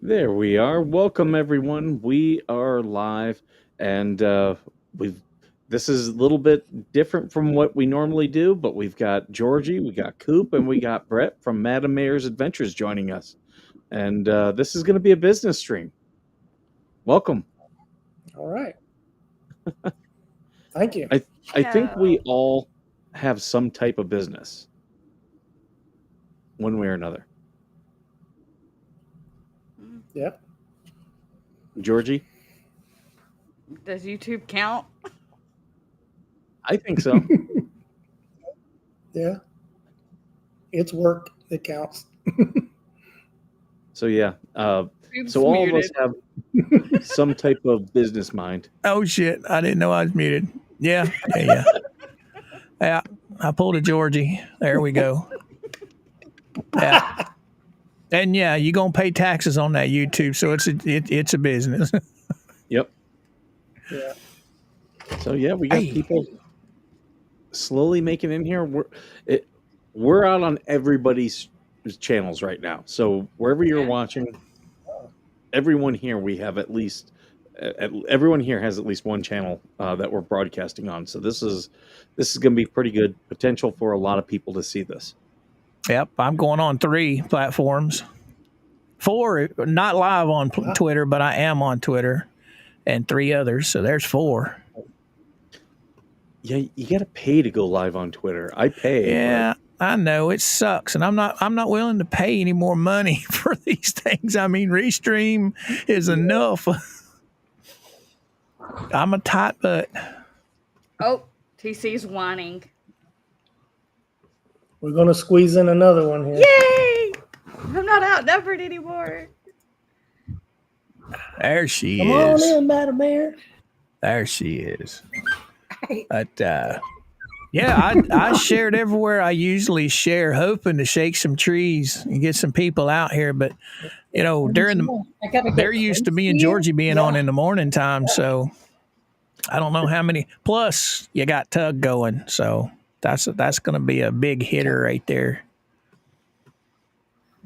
There we are. Welcome everyone. We are live, and we've. This is a little bit different from what we normally do, but we've got Georgie, we got Coop, and we got Brett from Madam Mayor's Adventures joining us. And this is going to be a business stream. Welcome. All right. Thank you. I think we all have some type of business, one way or another. Yep. Georgie? Does YouTube count? I think so. Yeah. It's work that counts. So yeah. Coop's So all of us muted. have some type of business mind. Oh shit! I didn't know I was muted. Yeah. Yeah. I pulled a Georgie. There we go. Yeah. And yeah, you're gonna pay taxes on that YouTube, so it's a business. Yep. Yeah. So yeah, we got people slowly making in here. We're out on everybody's channels right now. So wherever you're watching, everyone here we have at least everyone here has at least one channel that we're broadcasting on. So this is going to be pretty good potential for a lot of people to see this. Yep, I'm going on 3 platforms. 4, not live on Twitter, but I am on Twitter, and 3 others. So there's 4. Yeah, you got to pay to go live on Twitter. I pay. Yeah, I know it sucks, and I'm not willing to pay any more money for these things. I mean, Restream is enough. I'm a tight butt. Oh, TC's whining. We're going to squeeze in another one here. Yay! I'm not outnumbered anymore. There she Come is. on in, Madam Mayor. There she is. But yeah, I shared everywhere I usually share, hoping to shake some trees and get some people out here. But you know, they're used to me and Georgie being on in the morning time, so I don't know how many. Plus, you got Tug going, so that's going to be a big hitter right there.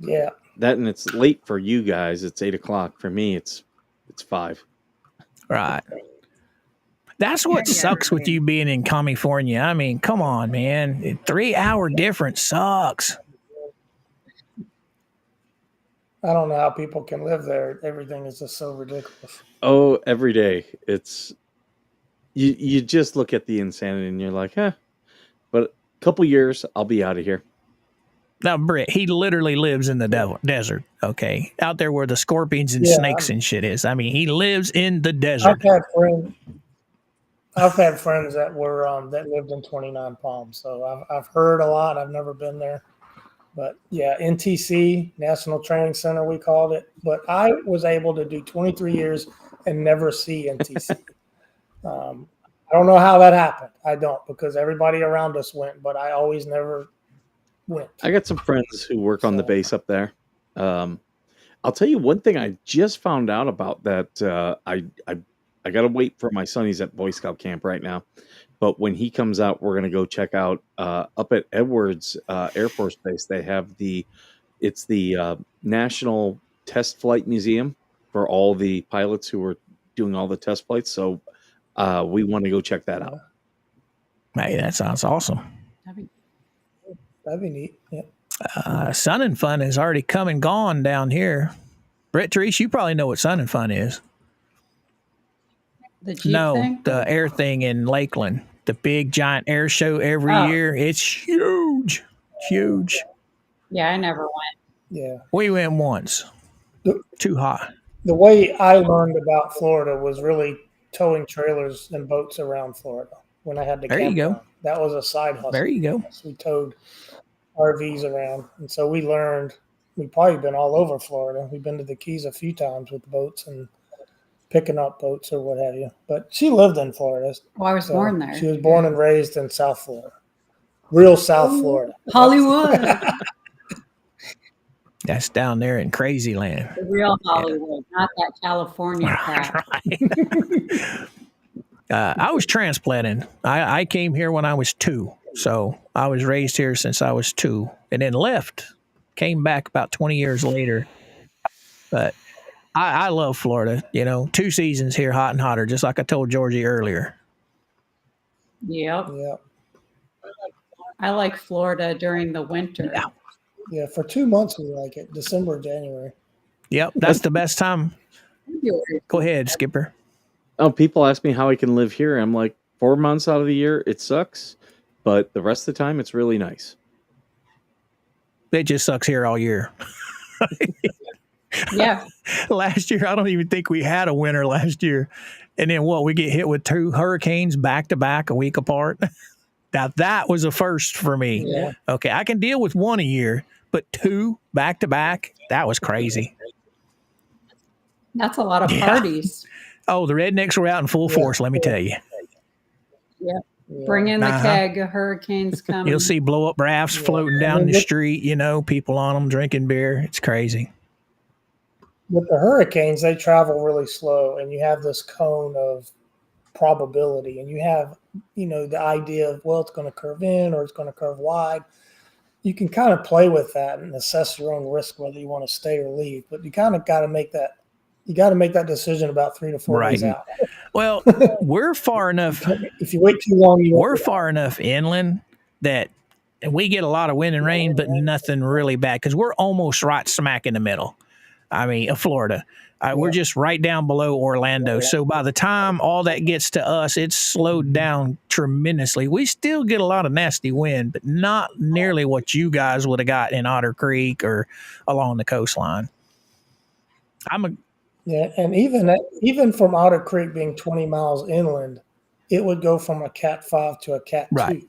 Yeah. That, and it's late for you guys. It's 8:00 for me. It's 5. Right. That's what sucks with you being in California. I mean, come on, man. 3-hour difference sucks. I don't know how people can live there. Everything is just so ridiculous. Oh, every day. It's you just look at the insanity and you're like, huh. But a couple years, I'll be out of here. Now, Britt, he literally lives in the desert, okay? Out there where the scorpions and snakes and shit is. I mean, he lives in the desert. I've had friends that were that lived in 29 Palms, so I've heard a lot. I've never been there, but yeah, NTC, National Training Center, we called it. But I was able to do 23 years and never see NTC. I don't know how that happened. I don't, because everybody around us went, but I always never went. I got some friends who work on the base up there. I'll tell you one thing I just found out about that. I got to wait for my son. He's at Boy Scout camp right now. But when he comes out, we're going to go check out up at Edwards Air Force Base. They have the National Test Flight Museum for all the pilots who are doing all the test flights. So we want to go check that out. Hey, that sounds awesome. That'd be neat. Yeah. Sun and Fun has already come and gone down here. Brett, Therese, you probably know what Sun and Fun is. The Jeep thing? The air thing in Lakeland. The big giant air show every year. It's huge. Huge. Yeah, I never went. Yeah. We went once. Too hot. The way I learned about Florida was really towing trailers and boats around Florida when I had to camp. There you go. That was a side hustle. There you go. So we towed RVs around. And so we learned, we've probably been all over Florida. We've been to the Keys a few times with boats and picking up boats or what have you. But she lived in Florida. Well, I was born there. She was born and raised in South Florida. Real South Florida. Hollywood. That's down there in Crazy Land. The real Hollywood, not that California crap. Right. I was transplanted. I came here when I was 2. So I was raised here since I was 2 and then left. Came back about 20 years later. But I love Florida. 2 seasons here, hot and hotter, just like I told Georgie earlier. Yep. Yeah. I like Florida during the winter. Yeah. For 2 months, we like it. December, January. Yep, that's the best time. Go ahead, Skipper. Oh, people ask me how I can live here. I'm like, 4 months out of the year, it sucks, but the rest of the time, it's really nice. It just sucks here all year. Yeah. Last year, I don't even think we had a winter last year. And then we get hit with 2 hurricanes back to back a week apart. Now, that was a first for me. Yeah. Okay, I can deal with 1 a year, but 2 back to back, that was crazy. That's a lot of parties. Oh, the rednecks were out in full force, let me tell you. Yeah. Yeah. Bring in the keg. A hurricane's coming. You'll see blow-up rafts floating down the street, people on them drinking beer. It's crazy. With the hurricanes, they travel really slow, and you have this cone of probability, and you have, the idea of, well, it's going to curve in or it's going to curve wide. You can kind of play with that and assess your own risk, whether you want to stay or leave. But you kind of got to make that. You got to make that decision about 3 to 4 days out. Well, we're far enough. If you wait too long, we're far enough inland that we get a lot of wind and rain, but nothing really bad because we're almost right smack in the middle. Of Florida. We're just right down below Orlando. So by the time all that gets to us, it's slowed down tremendously. We still get a lot of nasty wind, but not nearly what you guys would have got in Otter Creek or along the coastline. Yeah, and even from Otter Creek being 20 miles inland, it would go from a Cat 5 to a Cat 2. Right.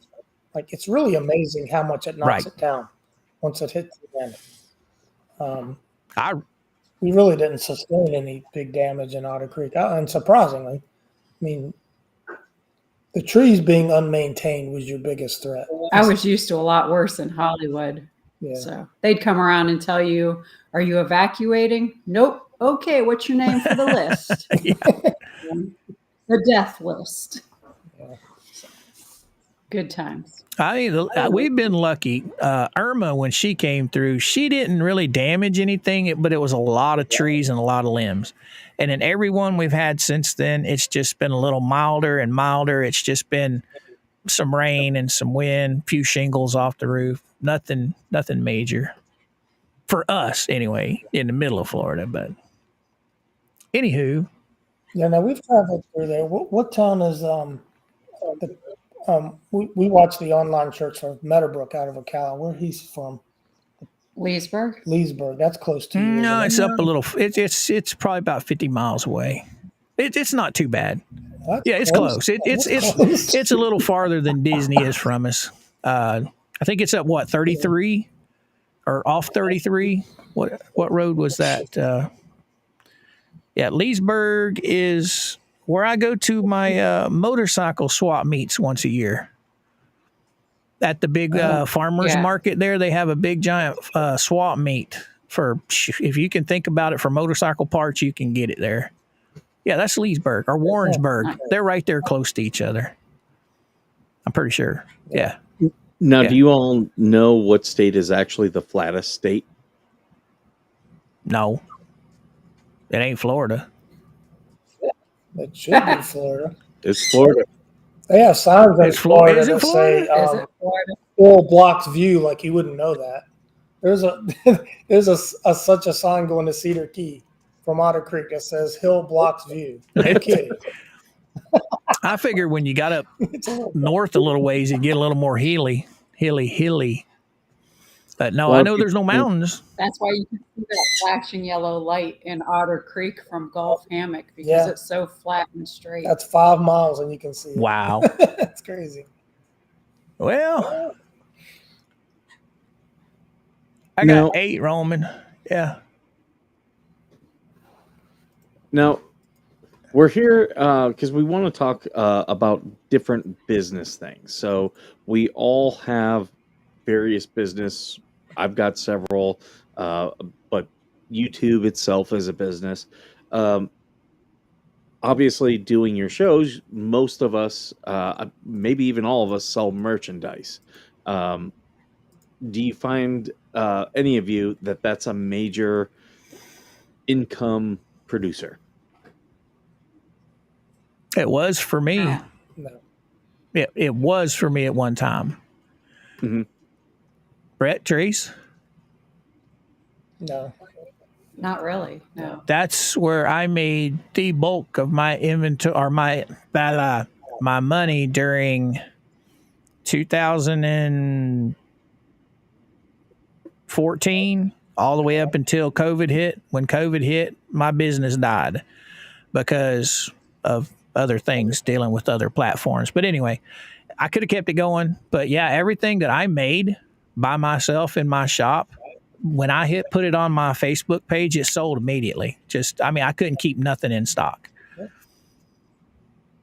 Like, it's really amazing how much it knocks it down once it hits the end. We really didn't sustain any big damage in Otter Creek. And surprisingly, the trees being unmaintained was your biggest threat. I was used to a lot worse in Hollywood. Yeah. So they'd come around and tell you, are you evacuating? Nope. Okay, what's your name for the list? The death list. Yeah. Good times. We've been lucky. Irma, when she came through, she didn't really damage anything, but it was a lot of trees and a lot of limbs. And in every one we've had since then, it's just been a little milder and milder. It's just been some rain and some wind, few shingles off the roof. Nothing major for us anyway, in the middle of Florida. But anywho, yeah. Now we've traveled through there. What town is we watched the online church of Meadowbrook out of Ocala. Where he's from? Leesburg. That's close to you. No, it's up a little. It's probably about 50 miles away. It's not too bad. It's close. It's a little farther than Disney is from us. I think it's up 33 or off 33. What road was that? Leesburg is where I go to my motorcycle swap meets once a year. At the big farmers market there, they have a big giant swap meet for, if you can think about it, for motorcycle parts, you can get it there. Yeah, that's Leesburg or Warrensburg. They're right there close to each other. I'm pretty sure. Yeah. Now, do you all know what state is actually the flattest state? No. It ain't Florida. It should be Florida. It's Florida. They have signs in Florida Is it that Florida? say Hill blocks view, like you wouldn't know that. There's such a sign going to Cedar Key from Otter Creek that says Hill blocks view. No kidding. I figure when you got up north a little ways, you get a little more hilly. But no, I know there's no mountains. That's why you can see that flashing yellow light in Otter Creek from Gulf Hammock, because it's so flat and straight. That's 5 miles and you can see it. Wow. That's crazy. Well, I got 8 roaming. Yeah. Now, we're here because we want to talk about different business things. So we all have various business. I've got several, but YouTube itself is a business. Obviously, doing your shows, most of us, maybe even all of us, sell merchandise. Do you find, any of you, that that's a major income producer. It was for me. Yeah. No. It was for me at one time. Mhm. Brett, Therese, No. Not really. No. that's where I made the bulk of my inventory or my money during 2014 all the way up until COVID hit. When COVID hit, my business died because of other things dealing with other platforms. But anyway, I could have kept it going. But yeah, everything that I made by myself in my shop, when I put it on my Facebook page, it sold immediately. I couldn't keep nothing in stock.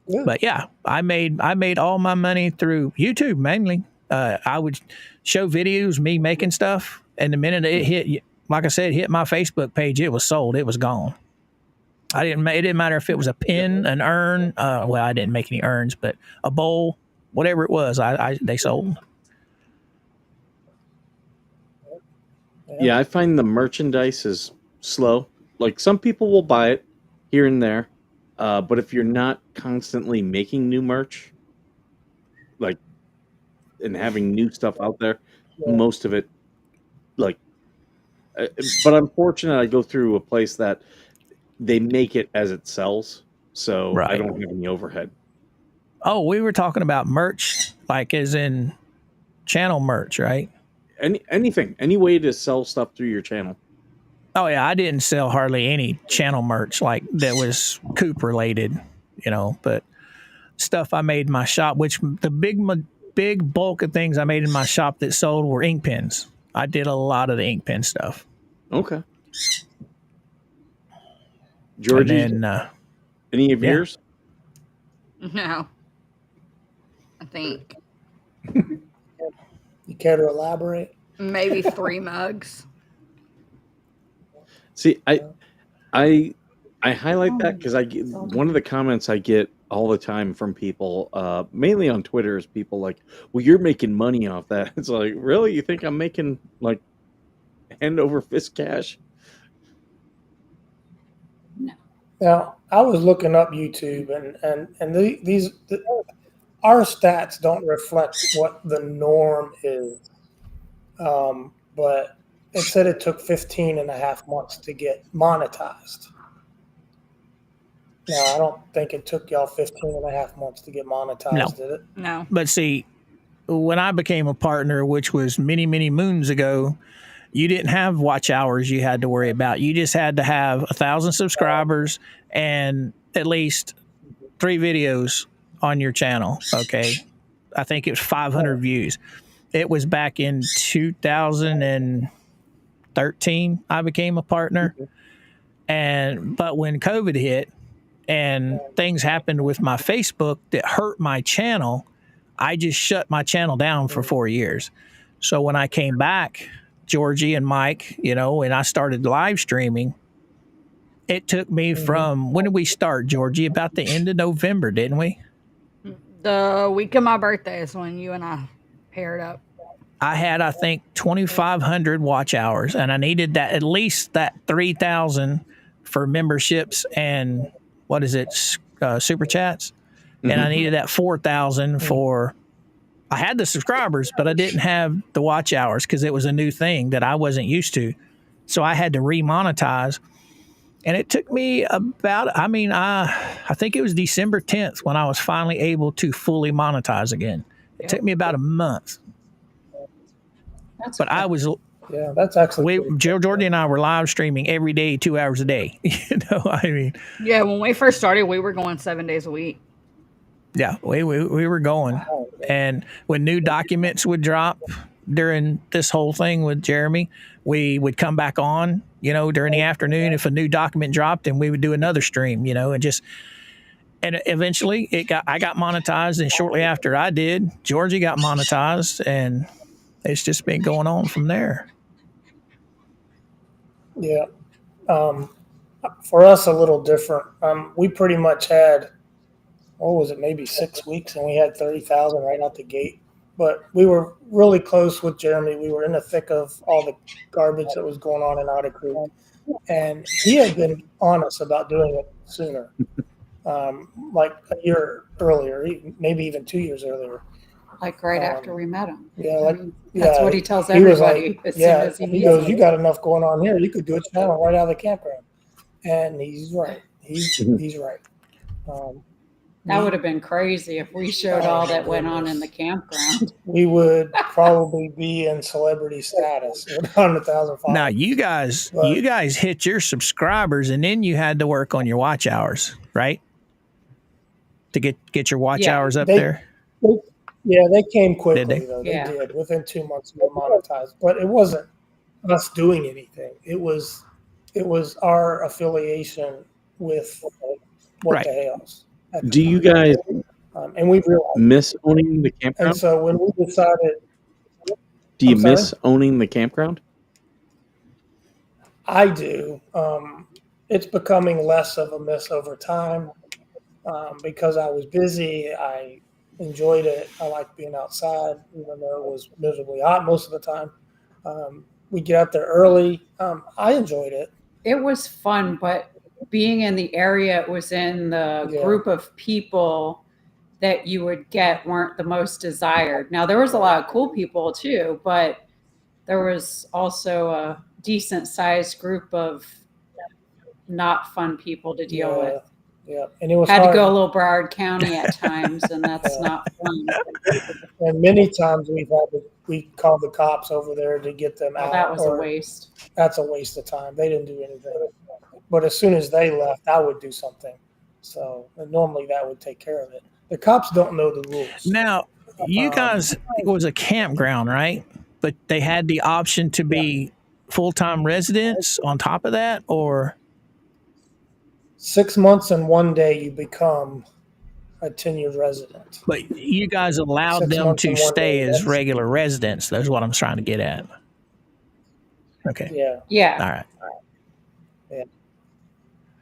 Yeah. But yeah, I made all my money through YouTube mainly. I would show videos me making stuff, and the minute it hit, like I said, hit my Facebook page, it was sold. It was gone. It didn't matter if it was a pin, an urn. Well, I didn't make any urns, but a bowl, whatever it was, they sold. Yeah, I find the merchandise is slow. Like some people will buy it here and there, but if you're not constantly making new merch, like and having new stuff out there, most of it, like. But I'm fortunate I go through a place that they make it as it sells, so I Right. don't have any overhead. Oh, we were talking about merch, like as in channel merch, right? Anything, any way to sell stuff through your channel. Oh yeah, I didn't sell hardly any channel merch like that was Coop related, but stuff I made in my shop, which the big bulk of things I made in my shop that sold were ink pens. I did a lot of the ink pen stuff. Okay. Georgie, And then, any of yeah. yours? No. I think You care to elaborate? maybe 3 mugs. See, I highlight that because one of the comments I get all the time from people, mainly on Twitter, is people like, "Well, you're making money off that." It's like, really? You think I'm making like hand over fist cash? Now, I was looking up YouTube, and our stats don't reflect what the norm is. But it said it took 15 and a half months to get monetized. Now, I don't think it took y'all 15 and a half months to get monetized, No. did it? No. But see, when I became a partner, which was many, many moons ago, you didn't have watch hours you had to worry about. You just had to have 1,000 subscribers and at least 3 videos on your channel. Okay. I think it was 500 views. It was back in 2013 I became a partner. But when COVID hit and things happened with my Facebook that hurt my channel, I just shut my channel down for 4 years. So when I came back, Georgie and Mike, and I started live streaming, it took me from, when did we start, Georgie? About the end of November, didn't we? The week of my birthday is when you and I paired up. I had, I think, 2,500 watch hours, and I needed at least that 3,000 for memberships and super chats. And I needed that 4,000 for, I had the subscribers, but I didn't have the watch hours because it was a new thing that I wasn't used to. So I had to remonetize. And it took me about, I think it was December 10th when I was finally able to fully monetize again. It took me about a month. But I was, Yeah, that's actually Georgie and I were live streaming every day, 2 hours a day. Yeah, when we first started, we were going 7 days a week. Yeah, we were going. And when new documents would drop during this whole thing with Jeremy, we would come back on, during the afternoon if a new document dropped, and we would do another stream, and eventually I got monetized, and shortly after I did, Georgie got monetized, and it's just been going on from there. Yeah. For us, a little different. We pretty much had, what was it, maybe 6 weeks, and we had 30,000 right out the gate. But we were really close with Jeremy. We were in the thick of all the garbage that was going on in Otter Creek. and he had been honest about doing it sooner, like a year earlier, maybe even 2 years earlier. Like right after we met him. Yeah, like that's what he tells he was everybody. like, as yeah, soon as he goes, "You got enough going on here. You could do a channel right out of the campground," and he's right. He's right. That would have been crazy if we showed all that went on in the campground. We would probably be in celebrity status with 100,000 followers. Now you guys hit your subscribers, and then you had to work on your watch hours, right? To get your watch hours up there. They came quickly. Did they? Though they did. Within 2 months, we were monetized. But it wasn't us doing anything. It was our affiliation with What the Hales. Do you guys and we realized miss owning the campground? And so when we decided, do you miss owning the campground? I do. It's becoming less of a miss over time because I was busy. I enjoyed it. I liked being outside, even though it was miserably hot most of the time. We get out there early. I enjoyed it. It was fun, but being in the area it was in, the group of people that you would get weren't the most desired. Now, there was a lot of cool people too, but there was also a decent sized group of not fun people to deal with. Yeah, and it was had hard. To go a little Broward County at times, and that's not fun. And many times we called the cops over there to get them out. That was a waste. That's a waste of time. They didn't do anything. But as soon as they left, I would do something. So normally that would take care of it. The cops don't know the rules. Now, you guys, it was a campground, right? But they had the option to be full-time residents on top of that, or 6 months and 1 day you become a tenured resident. But you guys allowed them to stay as regular residents. That's what I'm trying to get at. Okay. Yeah. All right. Yeah.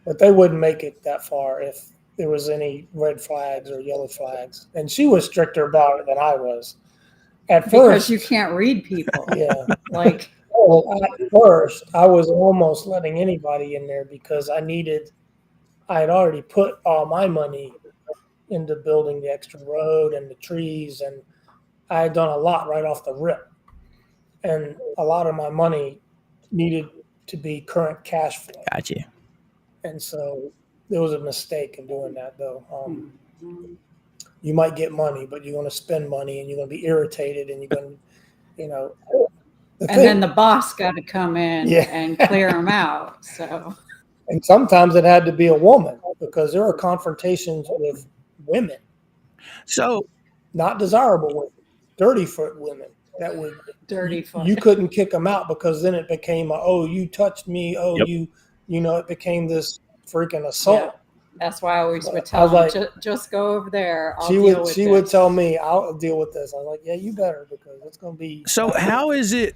But they wouldn't make it that far if there was any red flags or yellow flags. And she was stricter about it than I was. At first, because you can't read people. Yeah. Like, at first, I was almost letting anybody in there because I had already put all my money into building the extra road and the trees, and I had done a lot right off the rip. And a lot of my money needed to be current cash flow. Gotcha. And so there was a mistake in doing that, though. You might get money, but you're going to spend money, and you're going to be irritated, and you're going to, then the boss got to come in and clear them out. So, and sometimes it had to be a woman because there are confrontations with women. So, not desirable women, dirty foot women that would dirty foot. You couldn't kick them out because then it became you touched me. It became this freaking assault. Yeah. That's why I always would tell them, just go over there. She would tell me, I'll deal with this. I was like, yeah, you better, because it's going to be. So how is it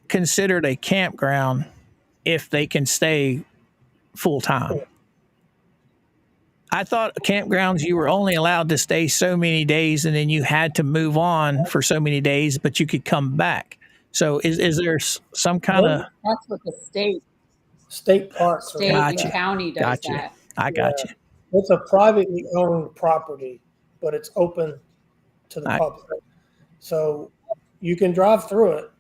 considered a campground if they can stay full time? I thought campgrounds, you were only allowed to stay so many days, and then you had to move on for so many days, but you could come back. So is there some kind of? That's what the state parks, state and county does that. I got you. It's a privately owned property, but it's open to the public. So you can drive through it,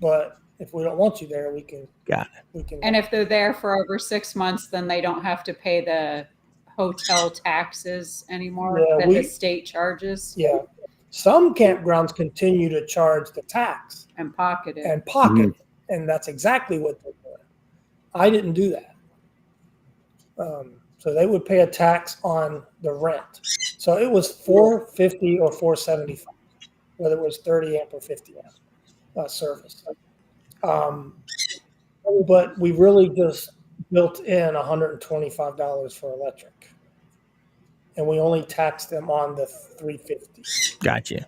but if we don't want you there, we can. Got it. We can. And if they're there for over 6 months, then they don't have to pay the hotel taxes anymore that the state charges. Yeah. Some campgrounds continue to charge the tax. And pocket it. Mm-hmm. And that's exactly what they're doing. I didn't do that. So they would pay a tax on the rent. So it was $450 or $475, whether it was 30 amp or 50 amp service. But we really just built in $125 for electric, and we only taxed them on the $350. Gotcha.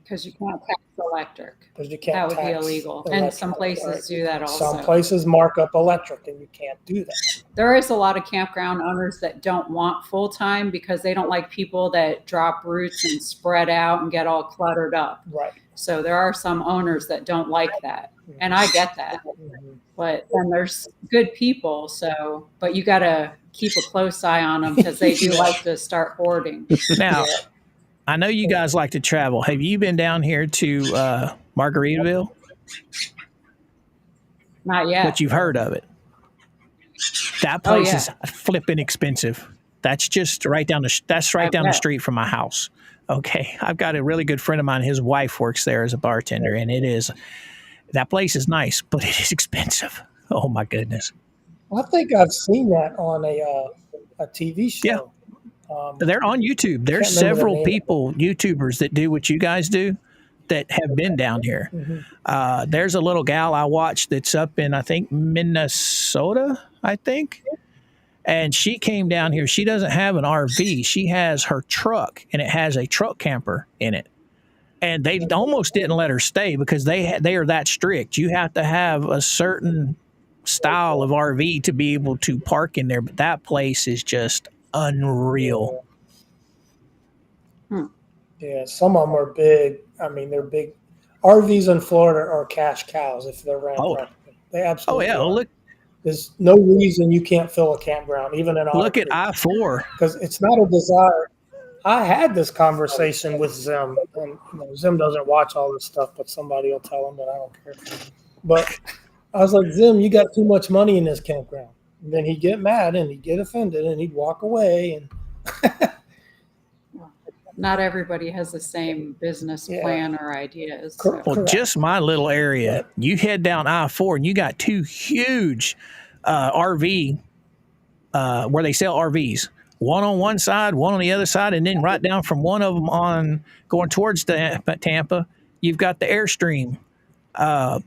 Because you can't tax the electric. because you can't. That would be tax illegal. electric, And some places do that also. Some places mark up electric, and you can't do that. There is a lot of campground owners that don't want full-time because they don't like people that drop roots and spread out and get all cluttered up. Right. So there are some owners that don't like that. And I get that. But then there's good people. So, but you got to keep a close eye on them because they do like to start hoarding. Now, I know you guys like to travel. Have you been down here to Margaritaville? Not yet. But you've heard of it. That place yeah. is flipping expensive. That's just right down the street from my house. Okay, I've got a really good friend of mine. His wife works there as a bartender, and that place is nice, but it is expensive. Oh my goodness! I think I've seen that on a TV show. Yeah, they're on YouTube. There's several people, YouTubers, that do what you guys do, that have been down here. Mm-hmm. There's a little gal I watched that's up in, I think, Minnesota, and she came down here. She doesn't have an RV. She has her truck, and it has a truck camper in it. And they almost didn't let her stay because they are that strict. You have to have a certain style of RV to be able to park in there. But that place is just unreal. Yeah, some of them are big. I mean, they're big. RVs in Florida are cash cows if they're ran properly. They absolutely are. Look. There's no reason you can't fill a campground, even in Otter Look Creek. at I-4. Because it's not a desire. I had this conversation with Zim, and Zim doesn't watch all this stuff, but somebody will tell him that I don't care. But I was like, Zim, you got too much money in this campground. And then he'd get mad and he'd get offended and he'd walk away. And not everybody has the same business plan or ideas. Correct. Well, just my little area, you head down I-4 and you got two huge RV where they sell RVs. One on one side, one on the other side, and then right down from one of them on going towards Tampa, you've got the Airstream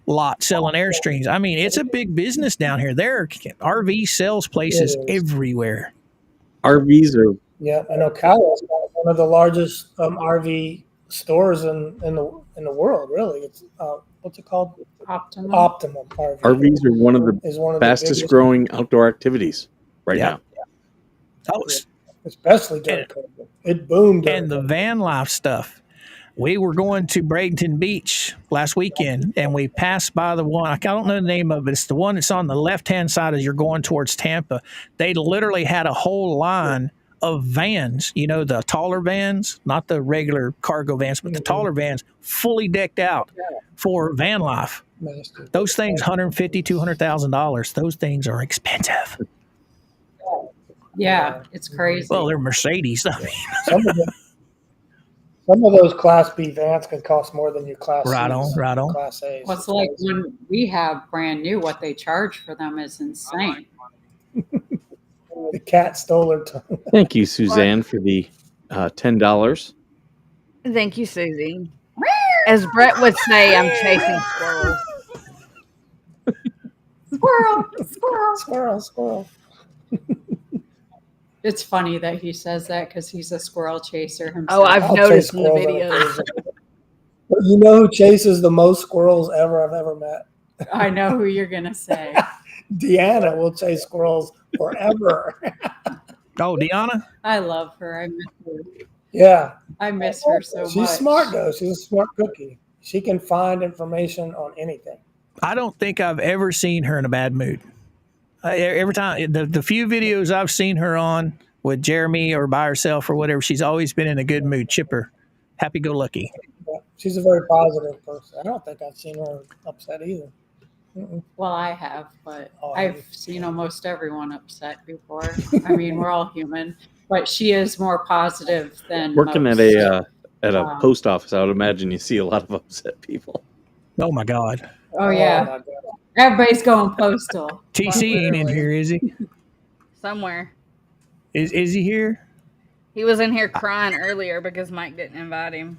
lot selling Airstreams. I mean, it's a big business down here. There are RV sales places everywhere. RVs are. Yeah, I know Callaway's got one of the largest RV stores in the world. Really, it's what's it called? Optimum RV. RVs are one of the fastest growing outdoor activities now. Oh, especially during COVID, it boomed. And the van life stuff. We were going to Bradenton Beach last weekend, and we passed by the one. I don't know the name of it. It's the one that's on the left-hand side as you're going towards Tampa. They literally had a whole line of vans, the taller vans, not the regular cargo vans, but the taller vans, fully decked out for van life. Those things, $150,000, $200,000. Those things are expensive. Yeah, it's crazy. Well, they're Mercedes. I mean. Some of those Class B vans can cost more than your Class C's, right on. Class A's. Well, it's like when we have brand new, what they charge for them is insane. The cat stole her tongue. Thank you, Suzanne, for the $10. Thank you, Susie. As Brett would say, I'm chasing squirrels. Squirrel. It's funny that he says that because he's a squirrel chaser himself. Oh, I've noticed in the videos. You know who chases the most squirrels I've ever met? I know who you're going to say. Deanna will chase squirrels forever. Oh, Deanna? I love her. I miss her. Yeah. I miss her so much. She's smart, though. She's a smart cookie. She can find information on anything. I don't think I've ever seen her in a bad mood. Every time, the few videos I've seen her on with Jeremy or by herself or whatever, she's always been in a good mood, chipper, happy-go-lucky. Yeah, she's a very positive person. I don't think I've seen her upset either. Mm-mm. Well, I have, but I've seen almost everyone upset before. I mean, we're all human, but she is more positive than working most. at a post office. I would imagine you see a lot of upset people. Oh my God! Oh yeah, my God. Everybody's going postal. TC ain't in here, is he? Somewhere. Is he here? He was in here crying earlier because Mike didn't invite him.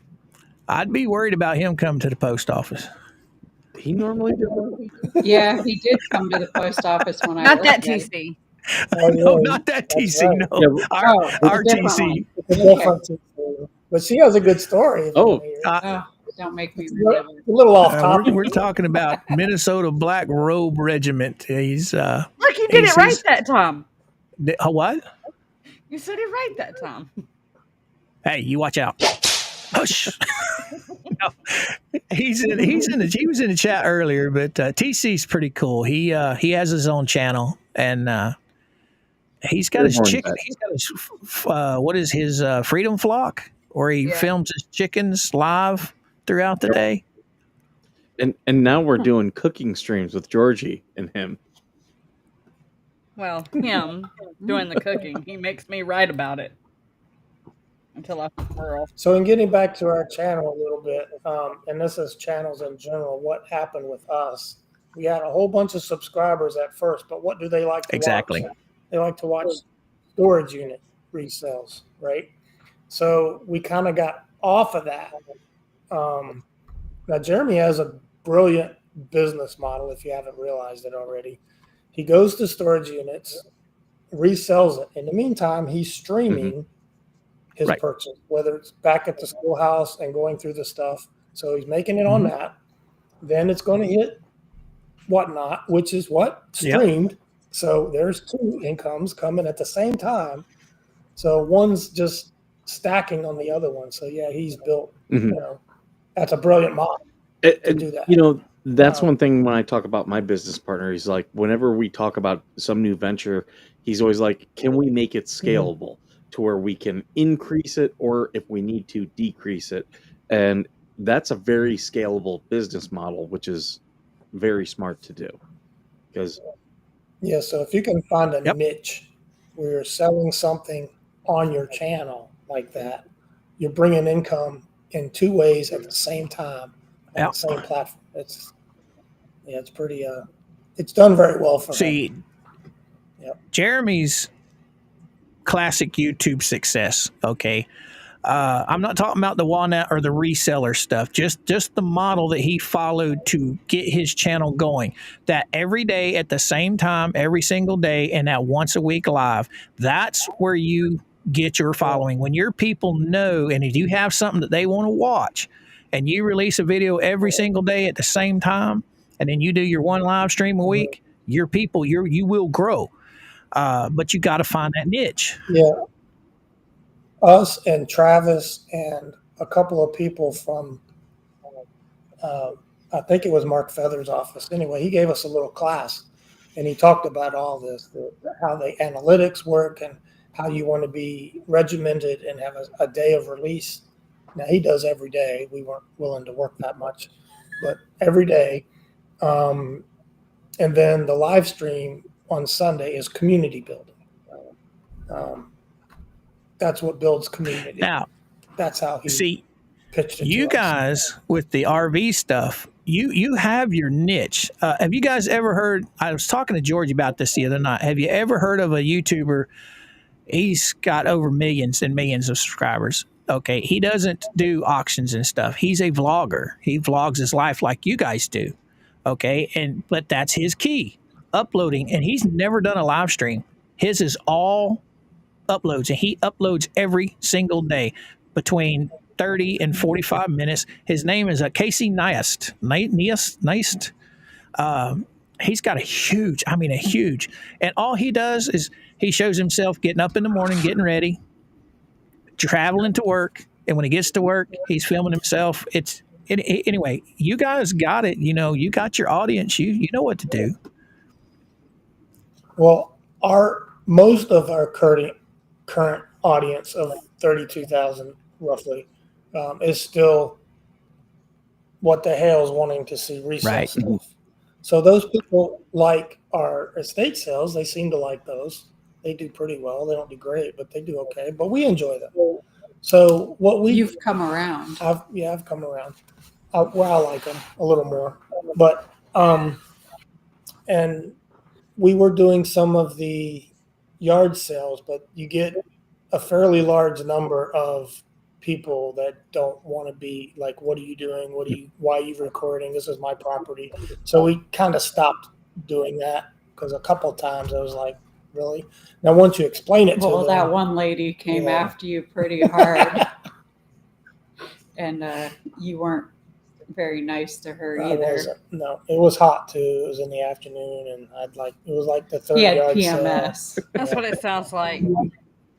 I'd be worried about him coming to the post office. He normally does. Yeah, he did come to the post office when I Not that there. TC. No, not that TC. right. No, Yeah, our TC. It's a different TC. But she has a good story. Oh, Don't make me It's remember. a little off topic. We're talking about Minnesota Black Robe Regiment. He's Look, you did it right that time. What? You said it right that time. Hey, you watch out. Hush. No, he was in the chat earlier, but TC's pretty cool. He has his own channel, and he's got his chicken. He's got his what is his Freedom Flock, where he films his chickens live throughout the day. And now we're doing cooking streams with Georgie and him. Well, him doing the cooking, he makes me write about it until I furl. So in getting back to our channel a little bit, and this is channels in general, what happened with us? We had a whole bunch of subscribers at first, but what do they like to Exactly. watch? They like to watch storage unit resales, right? So we kind of got off of that. Now Jeremy has a brilliant business model, if you haven't realized it already. He goes to storage units, resells it. In the meantime, he's streaming his purchase, whether it's back at the schoolhouse and going through the stuff. So he's making it on that. Then it's going to hit Whatnot, which is what? Streamed. Yep. So there's two incomes coming at the same time. So one's just stacking on the other one. So yeah, he's built, that's a brilliant model to do that. That's one thing when I talk about my business partner, he's like, whenever we talk about some new venture, he's always like, can we make it scalable to where we can increase it, or if we need to decrease it? And that's a very scalable business model, which is very smart to do. Because so if you can find a niche where you're selling something on your channel like that, you're bringing income in two ways at the same time on the same platform. It's pretty it's done very well for him. Jeremy's classic YouTube success, okay? I'm not talking about the walnut or the reseller stuff, just the model that he followed to get his channel going. That every day at the same time, every single day, and that once a week live. That's where you get your following. When your people know, and if you have something that they want to watch, and you release a video every single day at the same time, and then you do your one live stream a week, your people, you will grow. But you got to find that niche. Yeah. Us and Travis and a couple of people from, I think it was Mark Feather's office. Anyway, he gave us a little class, and he talked about all this, how the analytics work and how you want to be regimented and have a day of release. Now, he does every day. We weren't willing to work that much, but every day. And then the live stream on Sunday is community building. That's what builds community. Now, that's how he pitched it. You guys with the RV stuff, you have your niche. Have you guys ever heard? I was talking to George about this the other night. Have you ever heard of a YouTuber? He's got over millions and millions of subscribers. Okay, he doesn't do auctions and stuff. He's a vlogger. He vlogs his life like you guys do. Okay, but that's his key, uploading, and he's never done a live stream. His is all uploads, and he uploads every single day between 30 and 45 minutes. His name is Casey Neist. He's got a huge, and all he does is he shows himself getting up in the morning, getting ready, traveling to work, and when he gets to work, he's filming himself. Anyway, you guys got it. You got your audience. You know what to do. Well, most of our current audience of 32,000 roughly is still what the hell is wanting to see resale stuff. So those people like our estate sales. They seem to like those. They do pretty well. They don't do great, but they do okay. But we enjoy them. So you've come around. I've come around. I like them a little more. But and we were doing some of the yard sales, but you get a fairly large number of people that don't want to be like, what are you doing? Why are you recording? This is my property. So we kind of stopped doing that because a couple of times I was like, really? Now, once you explain it to them. Well, that one lady came after you pretty hard and you weren't very nice to her I either. wasn't. No, it was hot too. It was in the afternoon, and it was like the third He had yard PMS. sale. That's what it sounds like. He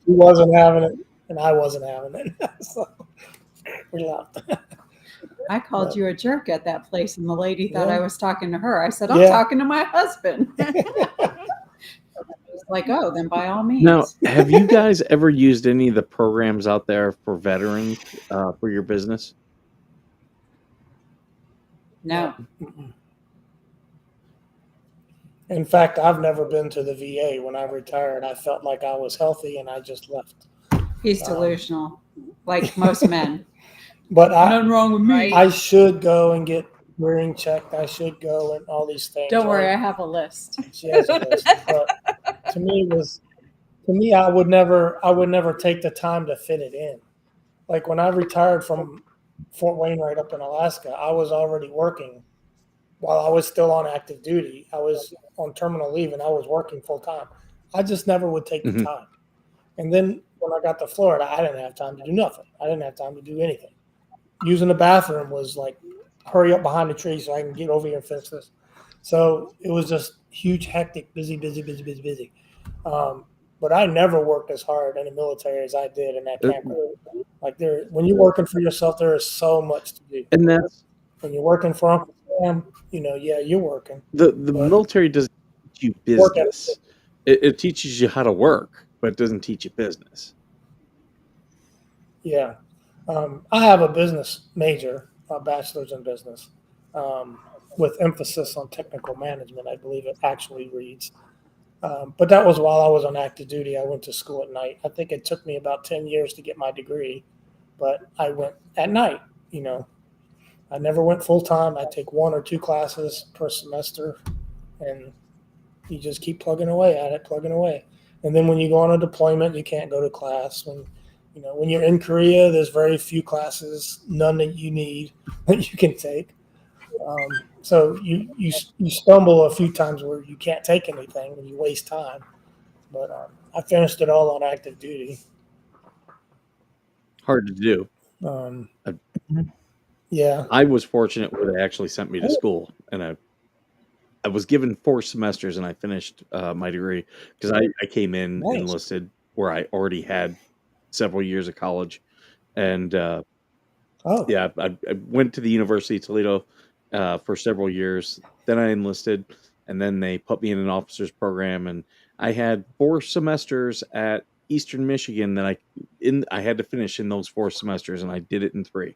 wasn't having it, and I wasn't having it. So we left. I called you a jerk at that place, and the lady thought Yeah. I was talking to her. I said, I'm Yeah. talking to my husband. It's like, oh, then by all means. Now, have you guys ever used any of the programs out there for veterans for your business? No. In fact, I've never been to the VA. When I retired, I felt like I was healthy, and I just left. He's delusional, like most men. But Nothing wrong with me. Right. I should go and get hearing checked. I should go and all these things. Don't worry, right? I have a list. She has a list. But to me, I would never take the time to fit it in. Like when I retired from Fort Wainwright up in Alaska, I was already working while I was still on active duty. I was on terminal leave and I was working full time. I just never would take the time. And then when I got to Florida, I didn't have time to do nothing. I didn't have time to do anything. Using the bathroom was like, hurry up behind the tree so I can get over here and fix this. So it was just huge, hectic, busy. But I never worked as hard in the military as I did in that campground. Like when you're working for yourself, there is so much to do. And that's when you're working for Uncle Sam, you're working. the military doesn't teach you business. It teaches you how to work, but it doesn't teach you business. Yeah. I have a business major, a bachelor's in business, with emphasis on technical management, I believe it actually reads. But that was while I was on active duty. I went to school at night. I think it took me about 10 years to get my degree, but I went at night. I never went full time. I take 1 or 2 classes per semester, and you just keep plugging away at it. And then when you go on a deployment, you can't go to class. When you're in Korea, there's very few classes, none that you need that you can take. So you stumble a few times where you can't take anything and you waste time. But I finished it all on active duty. Hard to do. Yeah. I was fortunate where they actually sent me to school, and I was given 4 semesters, and I finished my degree because I came in enlisted where I already had several years of college, and I went to the University of Toledo for several years. Then I enlisted, and then they put me in an officer's program, and I had 4 semesters at Eastern Michigan that I had to finish in those 4 semesters, and I did it in 3.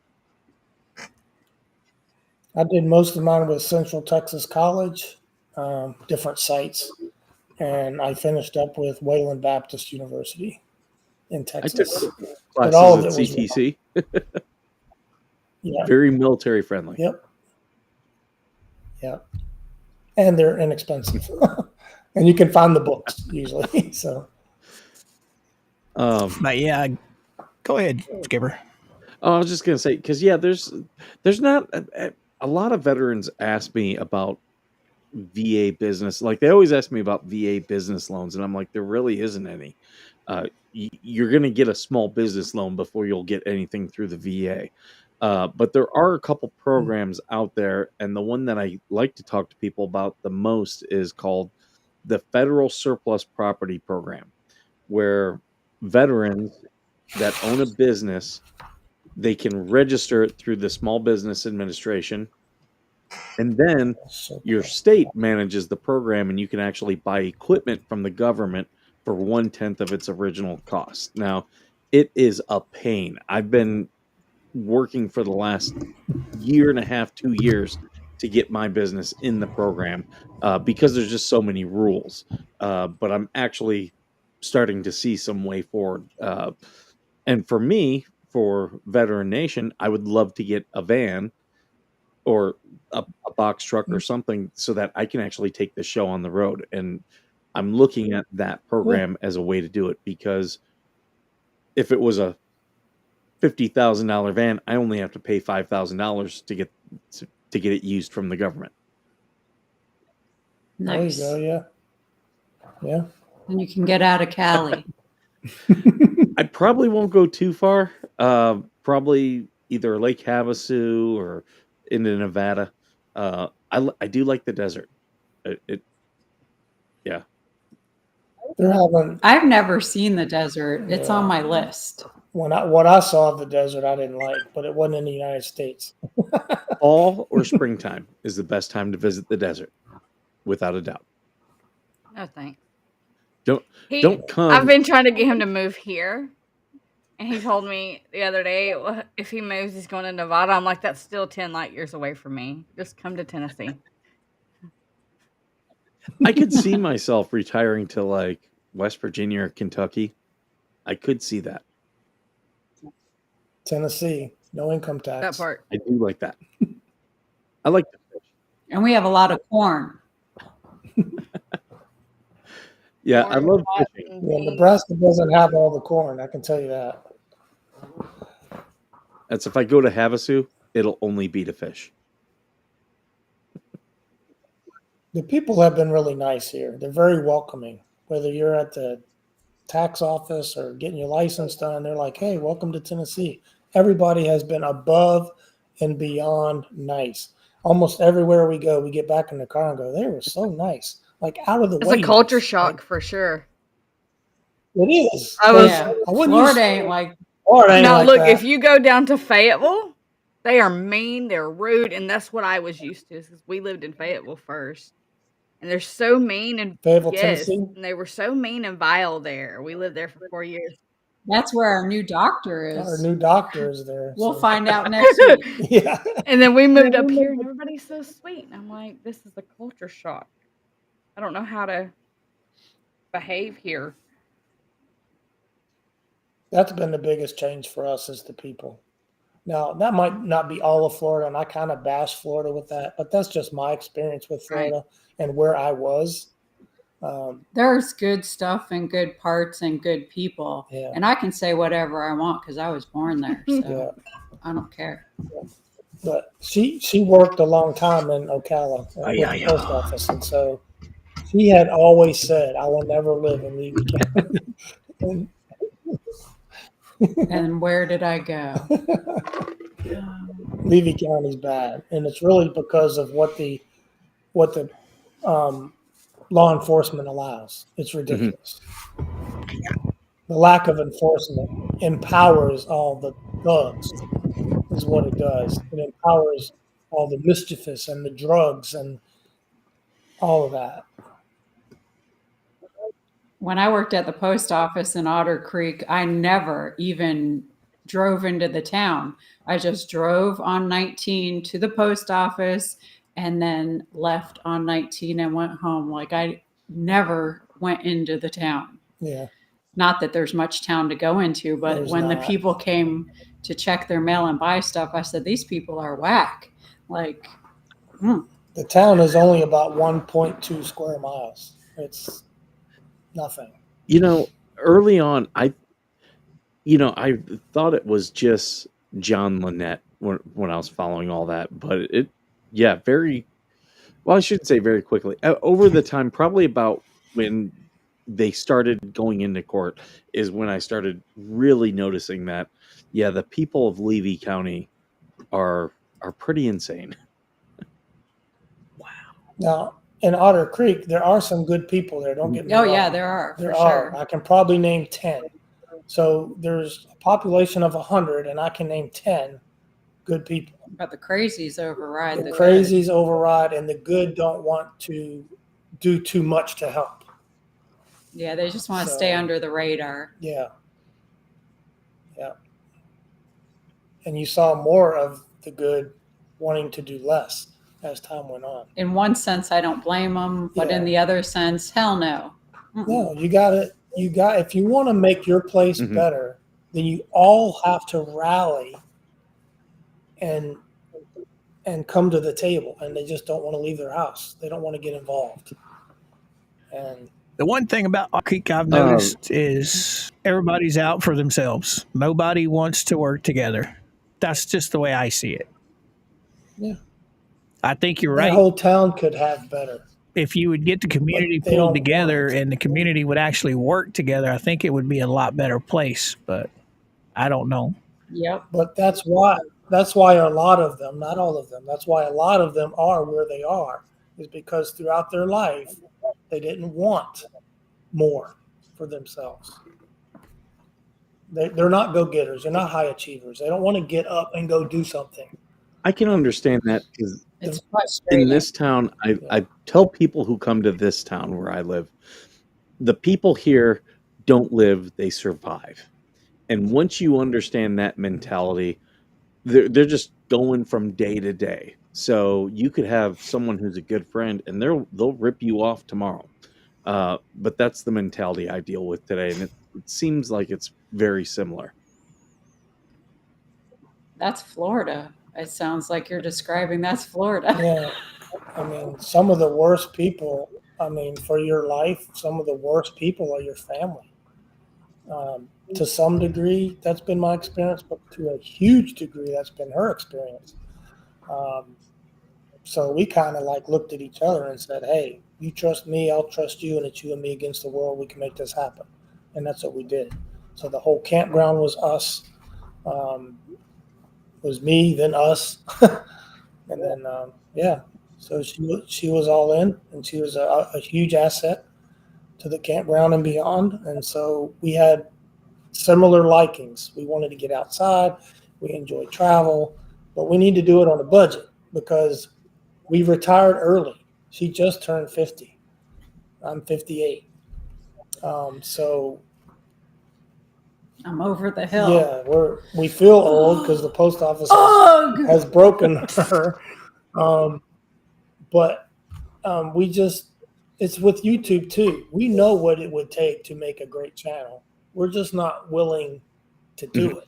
I did most of mine with Central Texas College, different sites, and I finished up with Wayland Baptist University in Texas. I took classes at CTC. Yeah. Very military friendly. Yep. And they're inexpensive. And you can find the books usually. So but yeah, go ahead, Skipper. I was just gonna say, because there's not a lot of veterans ask me about VA business. Like they always ask me about VA business loans, and I'm like, there really isn't any. You're gonna get a small business loan before you'll get anything through the VA. But there are a couple programs out there, and the one that I like to talk to people about the most is called the Federal Surplus Property Program, where veterans that own a business, they can register it through the Small Business Administration, and then your state manages the program, and you can actually buy equipment from the government for 1/10 of its original cost. Now, it is a pain. I've been working for the last year and a half, 2 years to get my business in the program because there's just so many rules. But I'm actually starting to see some way forward. And for me, for Veteran Nation, I would love to get a van or a box truck or something so that I can actually take the show on the road. And I'm looking at that program as a way to do it, because if it was a $50,000 van, I only have to pay $5,000 to get it used from the government. Nice. There you go, yeah. And you can get out of Cali. I probably won't go too far. Probably either Lake Havasu into Nevada. I do like the desert. Yeah. They're having I've never seen the desert. It's on my list. what I saw of the desert I didn't like, but it wasn't in the United States. Fall or springtime is the best time to visit the desert, without a doubt. No thanks. Don't come. I've been trying to get him to move here, and he told me the other day if he moves, he's going to Nevada. I'm like, that's still 10 light years away from me. Just come to Tennessee. I could see myself retiring to like West Virginia or Kentucky. I could see that. Tennessee, no income tax. That part. I do like that. I like the fish. And we have a lot of corn. Yeah, I love fishing. Yeah, Nebraska doesn't have all the corn. I can tell you that. That's if I go to Havasu, it'll only be to fish. The people have been really nice here. They're very welcoming. Whether you're at the tax office or getting your license done, they're like, hey, welcome to Tennessee. Everybody has been above and beyond nice. Almost everywhere we go, we get back in the car and go, they were so nice. Like out of the way. It's a culture nice. shock Like, for sure. it is. Yeah. I wouldn't Florida ain't like. Florida ain't Now, like look, that. if you go down to Fayetteville, they are mean, they're rude, and that's what I was used to because we lived in Fayetteville first. And they're so mean and Fayetteville, yes, Tennessee. and they were so mean and vile there. We lived there for 4 years. That's where our new doctor is. Our new doctor is there. We'll so- find out next week. Yeah. And then we moved up here, and everybody's so sweet. And I'm like, this is a culture shock. I don't know how to behave here. That's been the biggest change for us is the people. Now, that might not be all of Florida, and I kind of bash Florida with that, but that's just my experience with Florida and where I was. There's good stuff and good parts and good people. Yeah. And I can say whatever I want because I was born there. So Yeah. I don't care. But she worked a long time in Ocala with the post office, and so she had always said, "I will never live in Levy County." And And where did I go? Levy County's bad, and it's really because of what the law enforcement allows. It's ridiculous. The lack of enforcement empowers all the thugs, is what it does. It empowers all the mischievous and the drugs and all of that. When I worked at the post office in Otter Creek, I never even drove into the town. I just drove on 19 to the post office and then left on 19 and went home. Like I never went into the town. Yeah. Not that there's much town to go into, but There's when the not. people came to check their mail and buy stuff, I said, these people are whack. Like, The town is only about 1.2 square miles. It's nothing. You know, early on, I thought it was just John Lynette when I was following all that, but I shouldn't say very quickly. Over the time, probably about when they started going into court is when I started really noticing that, the people of Levy County are pretty insane. Now, in Otter Creek, there are some good people there. Don't get me wrong. yeah, there are. There for are. Sure. I can probably name 10. So there's a population of 100, and I can name 10 good people. But the crazies override The the crazies override, and the good don't want to do too much to help. good. Yeah, they just want to So- stay under the radar. Yeah. Yeah. And you saw more of the good wanting to do less as time went on. In one sense, I don't blame them, but in Yeah. the other sense, hell no. No, if you want to make your place Mhm. better, then you all have to rally and come to the table, and they just don't want to leave their house. They don't want to get involved. And The one thing about Otter Creek I've noticed is everybody's out for themselves. Nobody wants to work together. That's just the way I see it. Yeah. I think you're that right. whole town could have better. If you would get the community But they pulled don't together want. and the community would actually work together, I think it would be a lot better place. But I don't know. Yep. But that's why that's why a lot of them, not all of them, that's why a lot of them are where they are, is because throughout their life, they didn't want more for themselves. They're not go-getters. They're not high achievers. They don't want to get up and go do something. I can understand that because It's frustrating. in this town, I tell people who come to this town where I live, the people here don't live, they survive. And once you understand that mentality, they're just going from day to day. So you could have someone who's a good friend and they'll rip you off tomorrow. But that's the mentality I deal with today, and it seems like it's very similar. That's Florida. It sounds like you're describing that's Florida. Yeah. I mean, some of the worst people, I mean, for your life, some of the worst people are your family. To some degree, that's been my experience, but to a huge degree, that's been her experience. So we kind of like looked at each other and said, hey, you trust me, I'll trust you, and it's you and me against the world. We can make this happen. And that's what we did. So the whole campground was us, was me, then us. And then, yeah, so she was all in, and she was a huge asset to the campground and beyond. And so we had similar likings. We wanted to get outside. We enjoy travel, but we need to do it on a budget because we retired early. She just turned 50. I'm 58. So I'm over the hill. yeah, we feel old because the post office has broken her. But we just, it's with YouTube too. We know what it would take to make a great channel. We're just not willing to do it.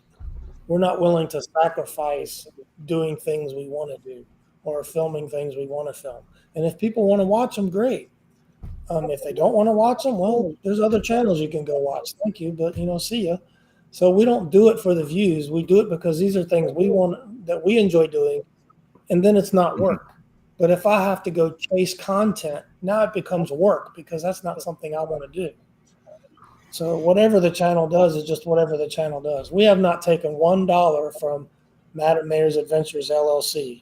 We're not willing to sacrifice doing things we want to do or filming things we want to film. And if people want to watch them, great. If they don't want to watch them, well, there's other channels you can go watch. Thank you, but see ya. So we don't do it for the views. We do it because these are things we want, that we enjoy doing, and then it's not work. But if I have to go chase content, now it becomes work because that's not something I want to do. So whatever the channel does is just whatever the channel does. We have not taken $1 from Madam Mayor's Adventures LLC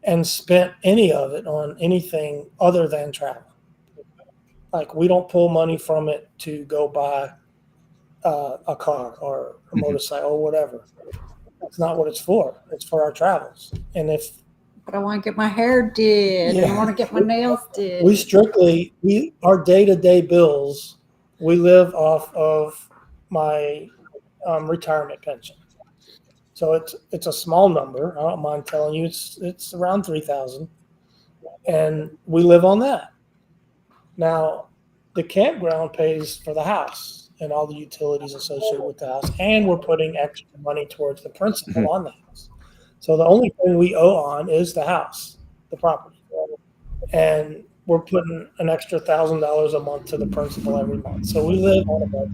and spent any of it on anything other than travel. Like we don't pull money from it to go buy a car or a motorcycle or whatever. That's not what it's for. It's for our travels. And but I want to get my hair did. I want to get my nails did. Our day-to-day bills, we live off of my retirement pension. So it's a small number. I don't mind telling you, it's around $3,000, and we live on that. Now, the campground pays for the house and all the utilities associated with the house, and we're putting extra money towards the principal on the house. So the only thing we owe on is the house, the property, and we're putting an extra $1,000 a month to the principal every month. So we live on a budget.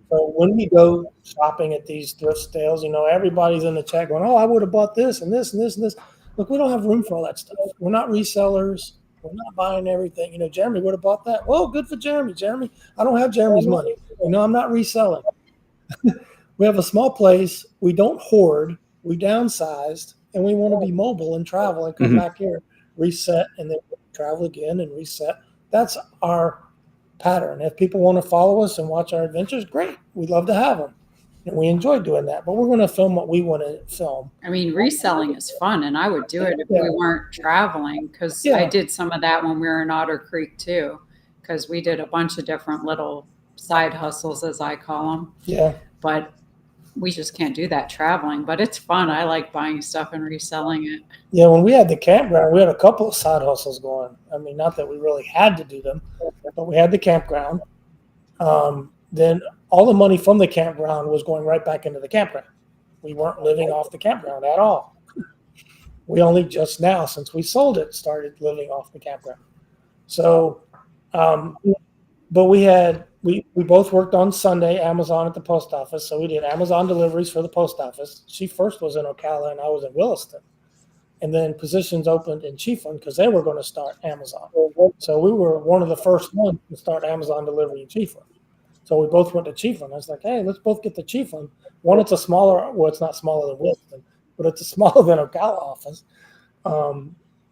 So when we go shopping at these thrift sales, everybody's in the chat going, "Oh, I would have bought this and this and this and this." Look, we don't have room for all that stuff. We're not resellers. We're not buying everything. Jeremy would have bought that. Well, good for Jeremy. Jeremy, I don't have Jeremy's money. I'm not reselling. We have a small place. We don't hoard. We downsized, and we want to be mobile and travel and come back here, reset, and then travel again and reset. That's our pattern. If people want to follow us and watch our adventures, great. We'd love to have them. And we enjoy doing that, but we're going to film what we want to film. I mean, reselling is fun, and I would do it if we weren't traveling, because I did some of that when we were in Otter Creek too, because we did a bunch of different little side hustles, as I call them. Yeah. But we just can't do that traveling, but it's fun. I like buying stuff and reselling it. Yeah, when we had the campground, we had a couple of side hustles going. I mean, not that we really had to do them, but we had the campground. Then all the money from the campground was going right back into the campground. We weren't living off the campground at all. We only just now, since we sold it, started living off the campground. So, but we both worked on Sunday, Amazon at the post office. So we did Amazon deliveries for the post office. She first was in Ocala and I was in Williston. And then positions opened in Chiefland because they were going to start Amazon. So we were one of the first ones to start Amazon delivery in Chiefland. So we both went to Chiefland. I was like, hey, let's both get to Chiefland. One, it's a smaller, well, it's not smaller than Williston, but it's a smaller than Ocala office.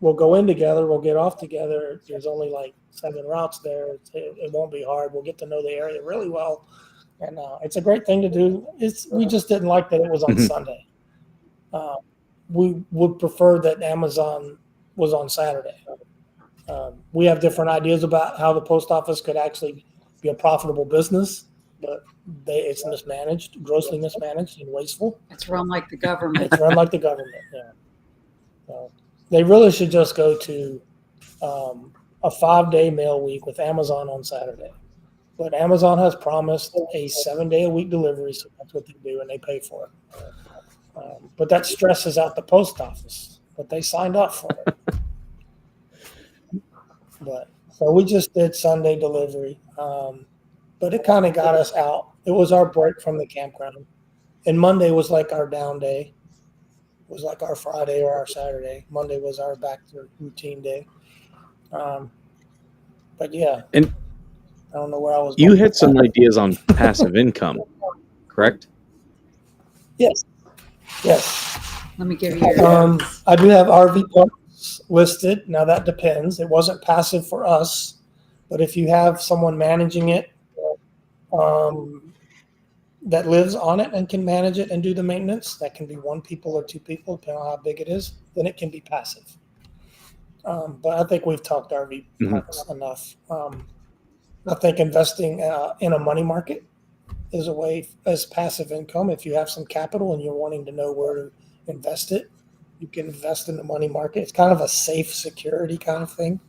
We'll go in together. We'll get off together. There's only like 7 routes there. It won't be hard. We'll get to know the area really well. And it's a great thing to do. We just didn't like that it was on Sunday. We would prefer that Amazon was on Saturday. We have different ideas about how the post office could actually be a profitable business, but it's mismanaged, grossly mismanaged and wasteful. It's run like the government. It's run like the government, yeah. So they really should just go to a 5-day mail week with Amazon on Saturday. But Amazon has promised a 7-day-a-week delivery, so that's what they do, and they pay for it. But that stresses out the post office, but they signed up for it. But so we just did Sunday delivery, but it kind of got us out. It was our break from the campground, and Monday was like our down day. It was like our Friday or our Saturday. Monday was our back to routine day. But yeah, and I don't know where I was. You had some ideas on passive income, correct? Yes. Yes. Let me give you your I do have RV parks listed. Now that depends. It wasn't passive for us, but if you have someone managing it that lives on it and can manage it and do the maintenance, that can be 1 people or 2 people, depending on how big it is, then it can be passive. But I think we've talked RV parks enough. I think investing in a money market is a way as passive income. If you have some capital and you're wanting to know where to invest it, you can invest in the money market. It's kind of a safe security kind of thing.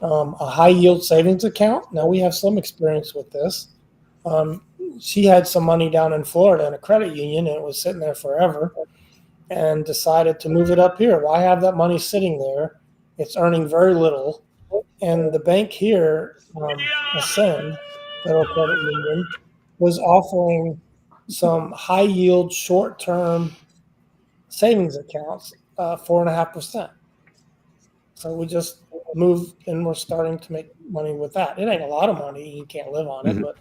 A high yield savings account. Now we have some experience with this. She had some money down in Florida in a credit union, and it was sitting there forever, and decided to move it up here. Why have that money sitting there? It's earning very little. And the bank here, Ascend, Federal Credit Union, was offering some high yield short term savings accounts, 4.5%. So we just moved and we're starting to make money with that. It ain't a lot of money. You can't live on it, but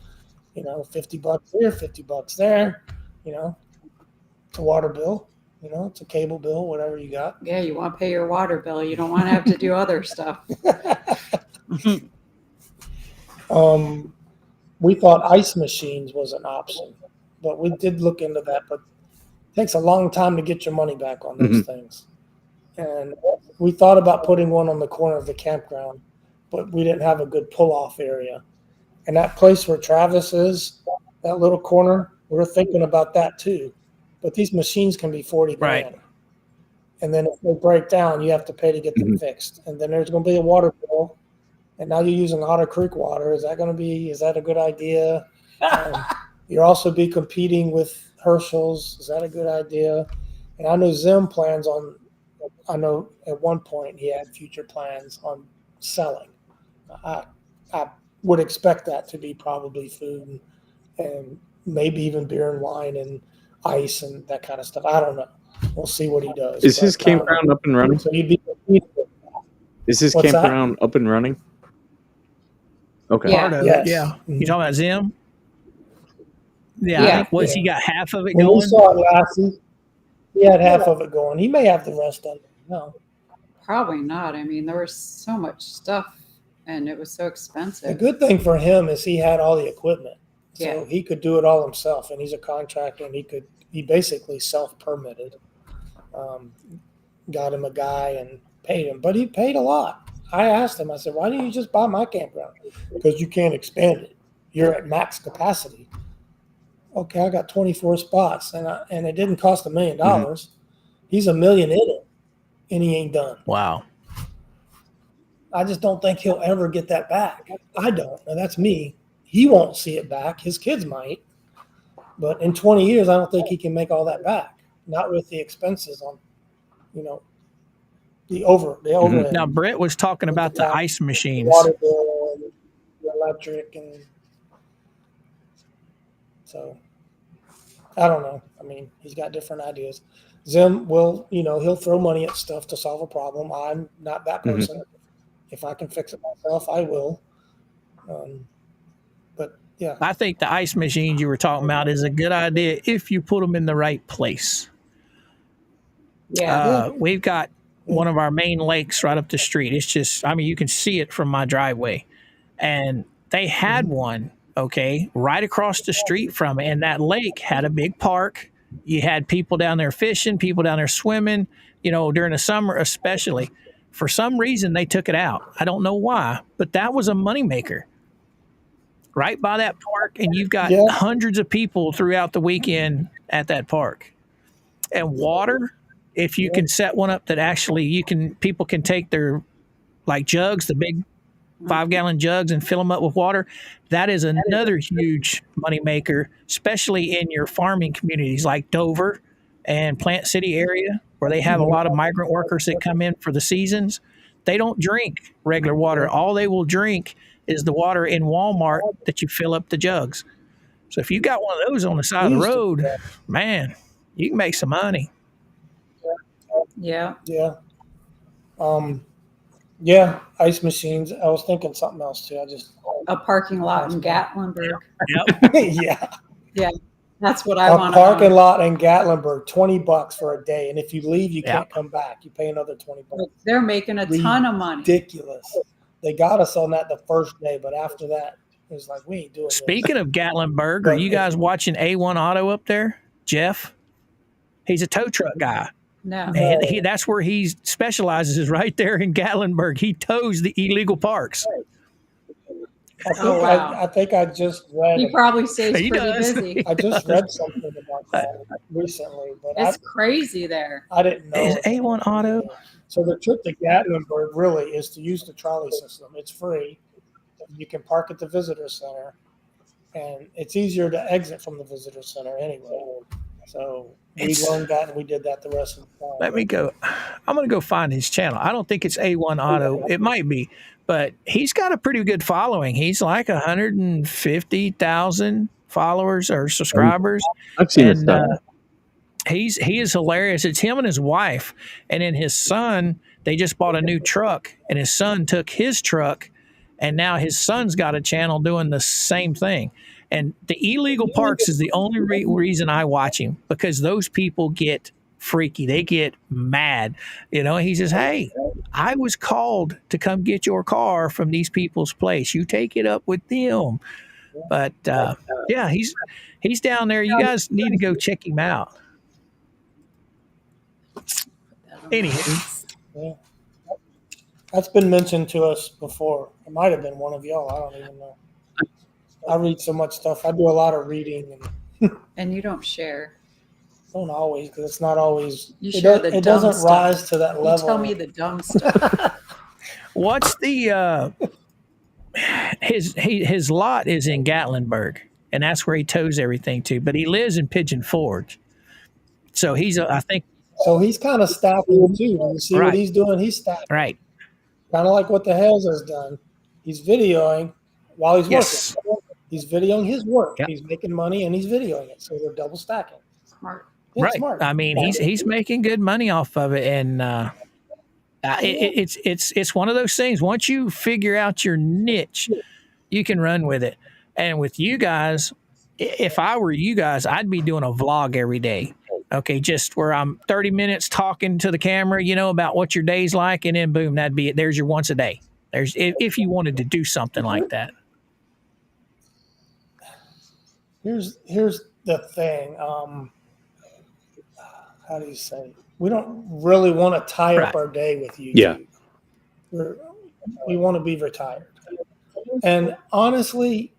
$50 here, $50 there, it's a water bill, it's a cable bill, whatever you got. Yeah, you want to pay your water bill. You don't want to have to do other stuff. We thought ice machines was an option, but we did look into that, but it takes a long time to get your money back on those things. And we thought about putting one on the corner of the campground, but we didn't have a good pull-off area. And that place where Travis is, that little corner, we're thinking about that too. But these machines can be $40,000. Right. And then if they break down, you have to pay to get them fixed. And then there's going to be a water bill. And now you're using Otter Creek water. Is that a good idea? You'll also be competing with Herschel's. Is that a good idea? And I know Zim plans on, I know at one point he had future plans on selling. I would expect that to be probably food and maybe even beer and wine and ice and that kind of stuff. I don't know. We'll see what he does. Is his campground up and running? So you'd be competing with that. Is his campground up and running? Okay. Yeah. Part of Yes. it, yeah. You talking about Zim? Yeah. Yeah. I think, he got half of it When we going? saw it last, he had half of it going. He may have the rest of it. No. Probably not. I mean, there was so much stuff and it was so The expensive. good thing for him is he had all the equipment. So Yeah. he could do it all himself, and he's a contractor, and he basically self-permitted. Got him a guy and paid him, but he paid a lot. I asked him, I said, why didn't you just buy my campground? Because you can't expand it. You're at max capacity. Okay, I got 24 spots, and it didn't cost $1 million. He's $1 million in it, and he ain't done. Wow. I just don't think he'll ever get that back. I don't. Now, that's me. He won't see it back. His kids might. But in 20 years, I don't think he can make all that back. Not with the expenses on, the overhead. Now, Brett was talking about the ice machines. Water bill and the electric. And so, I don't know. I mean, he's got different ideas. Zim will, he'll throw money at stuff to solve a problem. I'm not that person. If I can fix it myself, I will. But yeah, I think the ice machines you were talking about is a good idea if you put them in the right place. Yeah. We've got one of our main lakes right up the street. It's just, I mean, you can see it from my driveway. And they had one, okay, right across the street from it. And that lake had a big park. You had people down there fishing, people down there swimming, you know, during the summer, especially. For some reason, they took it out. I don't know why, but that was a moneymaker right by that park. And you've got Yeah. hundreds of people throughout the weekend at that park. And water, if you can set one up that actually people can take their like jugs, the big 5-gallon jugs, and fill them up with water. That is another huge moneymaker, especially in your farming communities like Dover and Plant City area, where they have a lot of migrant workers that come in for the seasons. They don't drink regular water. All they will drink is the water in Walmart that you fill up the jugs. So if you got one of those on the side of the road, man, you can make some money. Yeah. Yeah. Yeah, ice machines. I was thinking something else too. A parking lot in Gatlinburg. Yep. Yeah. Yeah. That's what I A want. parking lot in Gatlinburg, $20 for a day. And if you leave, you can't come back. You pay another $20. They're making a ton of money. Ridiculous. They got us on that the first day, but after that, it was like, we ain't doing Speaking this. of Gatlinburg, are you guys watching A1 Auto up there? Jeff? He's a tow truck guy. No. And that's where he specializes, is right there in Gatlinburg. He tows the illegal parks. I think I just read. He probably stays He pretty does. busy. I just read something about that recently, but It's crazy there. I didn't know. Is A1 Auto? So the trip to Gatlinburg really is to use the trolley system. It's free. You can park at the visitor center, and it's easier to exit from the visitor center anyway. So we learned that, and we did that the rest of the time. Let me go. I'm going to go find his channel. I don't think it's A1 Auto. It might be, but he's got a pretty good following. He's like 150,000 followers or subscribers. I've seen his stuff. He is hilarious. It's him and his wife, and then his son. They just bought a new truck, and his son took his truck, and now his son's got a channel doing the same thing. And the illegal parks is the only reason I watch him, because those people get freaky. They get mad. You know, he says, hey, I was called to come get your car from these people's place. You take it up with them. But yeah, he's down there. You guys need to go check him out. Anywho. Yeah. That's been mentioned to us before. It might have been one of y'all. I don't even know. I read so much stuff. I do a lot of reading, and you don't share. Don't always, because it's not always. You share the it dumb doesn't stuff. rise to that level. You tell me the dumb stuff. What's the his lot is in Gatlinburg, and that's where he tows everything to. But he lives in Pigeon Forge, so I think. So he's kind of stacking too. Do you see what he's doing? He's stacking. Right. Kind of like what the Hells has done. He's videoing while he's working. He's videoing his work. Yep. He's making money and he's videoing it. So they're double stacking. Smart. Yeah, right. Smart. I mean, he's making good money off of it, and it's one of those things. Once you figure out your niche, you can run with it. And with you guys, if I were you guys, I'd be doing a vlog every day. Okay, just where I'm 30 minutes talking to the camera, you know, about what your day's like, and then boom, that'd be it. There's your once a day. There's if you wanted to do something like that. Here's the thing. How do you say? We don't really want to tie up our day with YouTube. Yeah. We want to be retired. And honestly,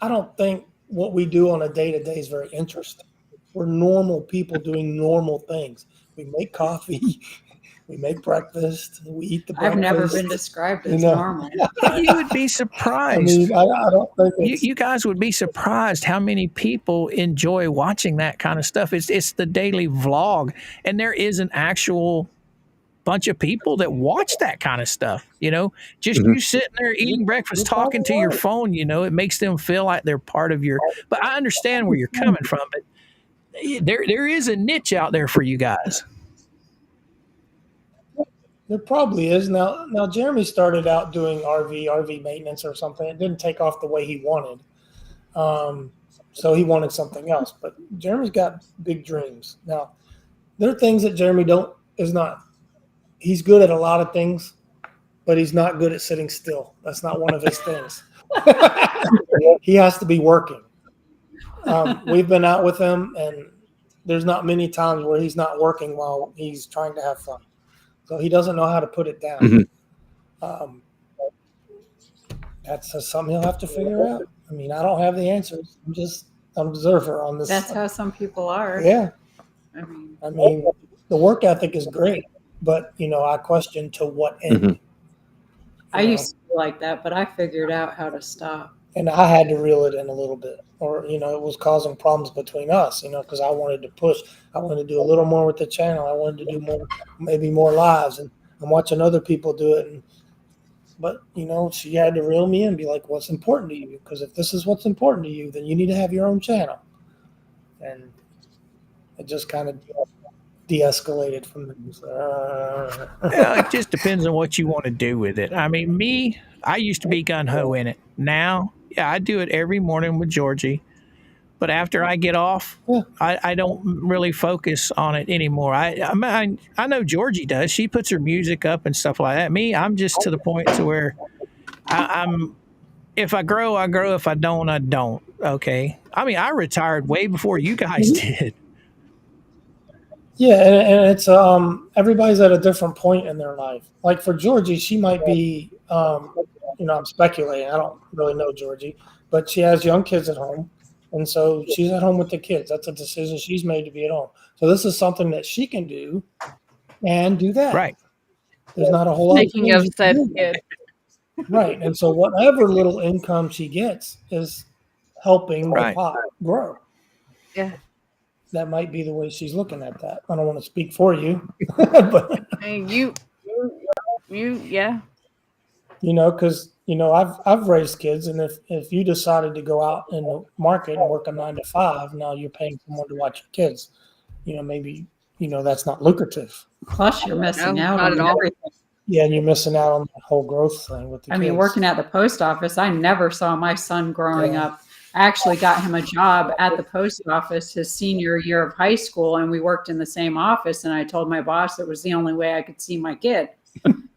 I don't think what we do on a day-to-day is very interesting. We're normal people doing normal things. We make coffee. We make breakfast. We eat the breakfast. I've never been described as normal. You would be surprised. I mean, I don't think you guys would be surprised how many people enjoy watching that kind of stuff. It's the daily vlog, and there is an actual bunch of people that watch that kind of stuff. You know, just you sitting there eating breakfast, talking to your phone. You know, it makes them feel like they're part of your. But I understand where you're coming from. But there is a niche out there for you guys. There probably is. Now Jeremy started out doing RV maintenance or something. It didn't take off the way he wanted. So he wanted something else. But Jeremy's got big dreams. Now, there are things that Jeremy is not. He's good at a lot of things, but he's not good at sitting still. That's not one of his things. He has to be working. We've been out with him, and there's not many times where he's not working while he's trying to have fun. So he doesn't know how to put it down. That's something he'll have to figure out. I mean, I don't have the answers. I'm just an observer on this. That's how some people are. Yeah. I mean, the work ethic is great, but I question to what end. I used to be like that, but I figured out how to stop. And I had to reel it in a little bit, or it was causing problems between us. Because I wanted to push. I wanted to do a little more with the channel. I wanted to do more, maybe more lives, and I'm watching other people do it. But she had to reel me in and be like, "What's important to you? Because if this is what's important to you, then you need to have your own channel." And it just kind of de-escalated from there. It just depends on what you want to do with it. I mean, I used to be gun-ho in it. Now, yeah, I do it every morning with Georgie. But after I get off, I don't really focus on it anymore. I know Georgie does. She puts her music up and stuff like that. Me, I'm just to the point to where I'm. If I grow, I grow. If I don't, I don't. Okay. I mean, I retired way before you guys did. Yeah, and it's everybody's at a different point in their life. Like for Georgie, she might be I'm speculating. I don't really know Georgie, but she has young kids at home. And so she's at home with the kids. That's a decision she's made to be at home. So this is something that she can do and do that. Right. There's not a whole lot Speaking of said kid. Right. And so whatever little income she gets is helping the pot grow. Yeah. That might be the way she's looking at that. I don't want to speak for you. But you yeah. Because I've raised kids, and if you decided to go out in the market and work a 9 to 5, now you're paying someone to watch your kids. Maybe that's not lucrative. Plus, you're missing out on everything. Yeah, and you're missing out on the whole growth thing with the kids. I mean, working at the post office, I never saw my son growing up. I actually got him a job at the post office his senior year of high school, and we worked in the same office. And I told my boss it was the only way I could see my kid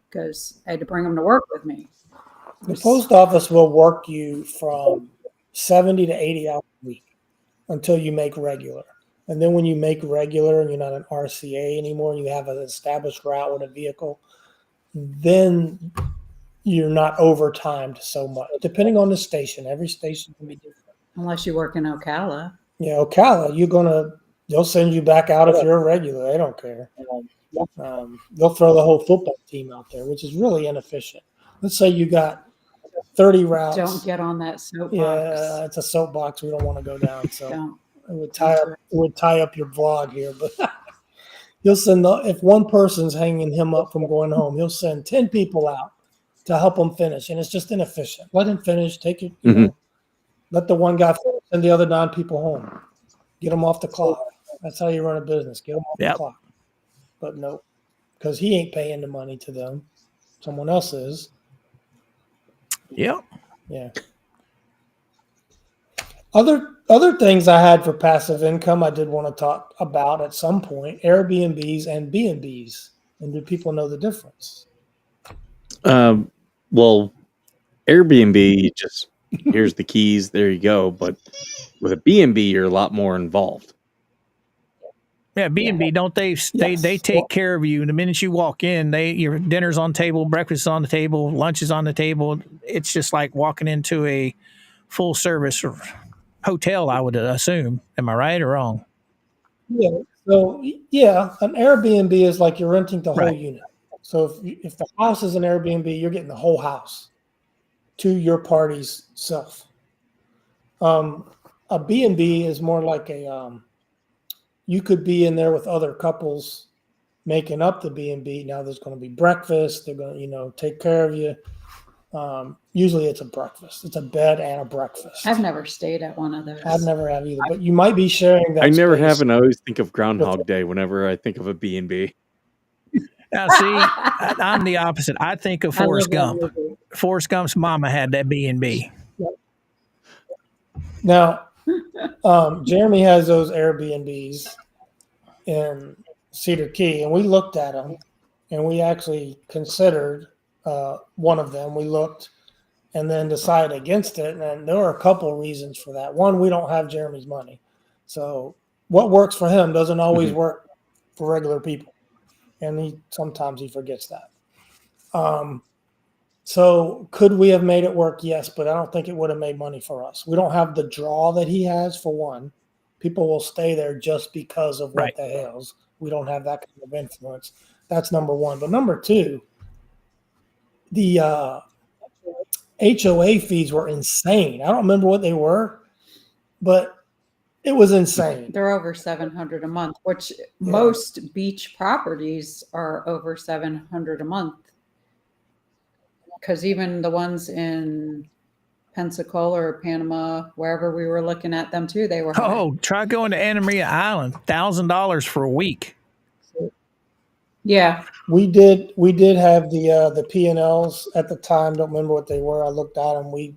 because I had to bring him to work with me. The post office will work you from 70 to 80 hours a week until you make regular. And then when you make regular and you're not an RCA anymore, you have an established route with a vehicle, then you're not overtimed so much. Depending on the station, every station can be different. Unless you work in Ocala. Yeah, Ocala, they'll send you back out if you're a regular. They don't care. They'll throw the whole football team out there, which is really inefficient. Let's say you got 30 routes. Don't get on that soapbox. Yeah, it's a soapbox we don't want to go down. So it would tie up your vlog here. But you'll send if one person's hanging him up from going home, he'll send 10 people out to help him finish, and it's just inefficient. Let him finish. Take it. Let the one guy finish, send the other 9 people home. Get them off the clock. That's how you run a business. Get them off the clock. But no, because he ain't paying the money to them. Someone else is. Yep. Yeah. Other things I had for passive income I did want to talk about at some point, Airbnbs and B&Bs. And do people know the difference? Well, Airbnb, just here's the keys, there you go. But with a B&B, you're a lot more involved. Yeah, B&B, don't they take care of you the minute you walk in. Your dinner's on the table, breakfast is on the table, lunch is on the table. It's just like walking into a full service hotel, I would assume. Am I right or wrong? Yeah. So an Airbnb is like you're renting the whole unit. So if the house is an Airbnb, you're getting the whole house to your party's self. A B&B is more like you could be in there with other couples making up the B&B. Now there's going to be breakfast. They're going to, take care of you. Usually it's a breakfast. It's a bed and a breakfast. I've never stayed at one of those. I've never have either, but you might be sharing that. I never have, and I always think of Groundhog Day whenever I think of a B&B. Now, see, I'm the opposite. I think of Forrest Gump. Forrest Gump's mama had that B&B. Yep. Now, Jeremy has those Airbnbs in Cedar Key, and we looked at them, and we actually considered one of them. We looked and then decided against it, and there were a couple of reasons for that. One, we don't have Jeremy's money, so what works for him doesn't always work for regular people, and sometimes he forgets that. So could we have made it work? Yes, but I don't think it would have made money for us. We don't have the draw that he has, for one. People will stay there just because of what the Hales. We don't have that kind of influence. That's number one. But number two, the HOA fees were insane. I don't remember what they were, but it was insane. They're over $700 a month, which most beach properties are over $700 a month. Because even the ones in Pensacola or Panama, wherever we were looking at them too, they were high. Oh, try going to Anna Maria Island, $1,000 for a week. Yeah, we did have the P&Ls at the time. Don't remember what they were. I looked at them. We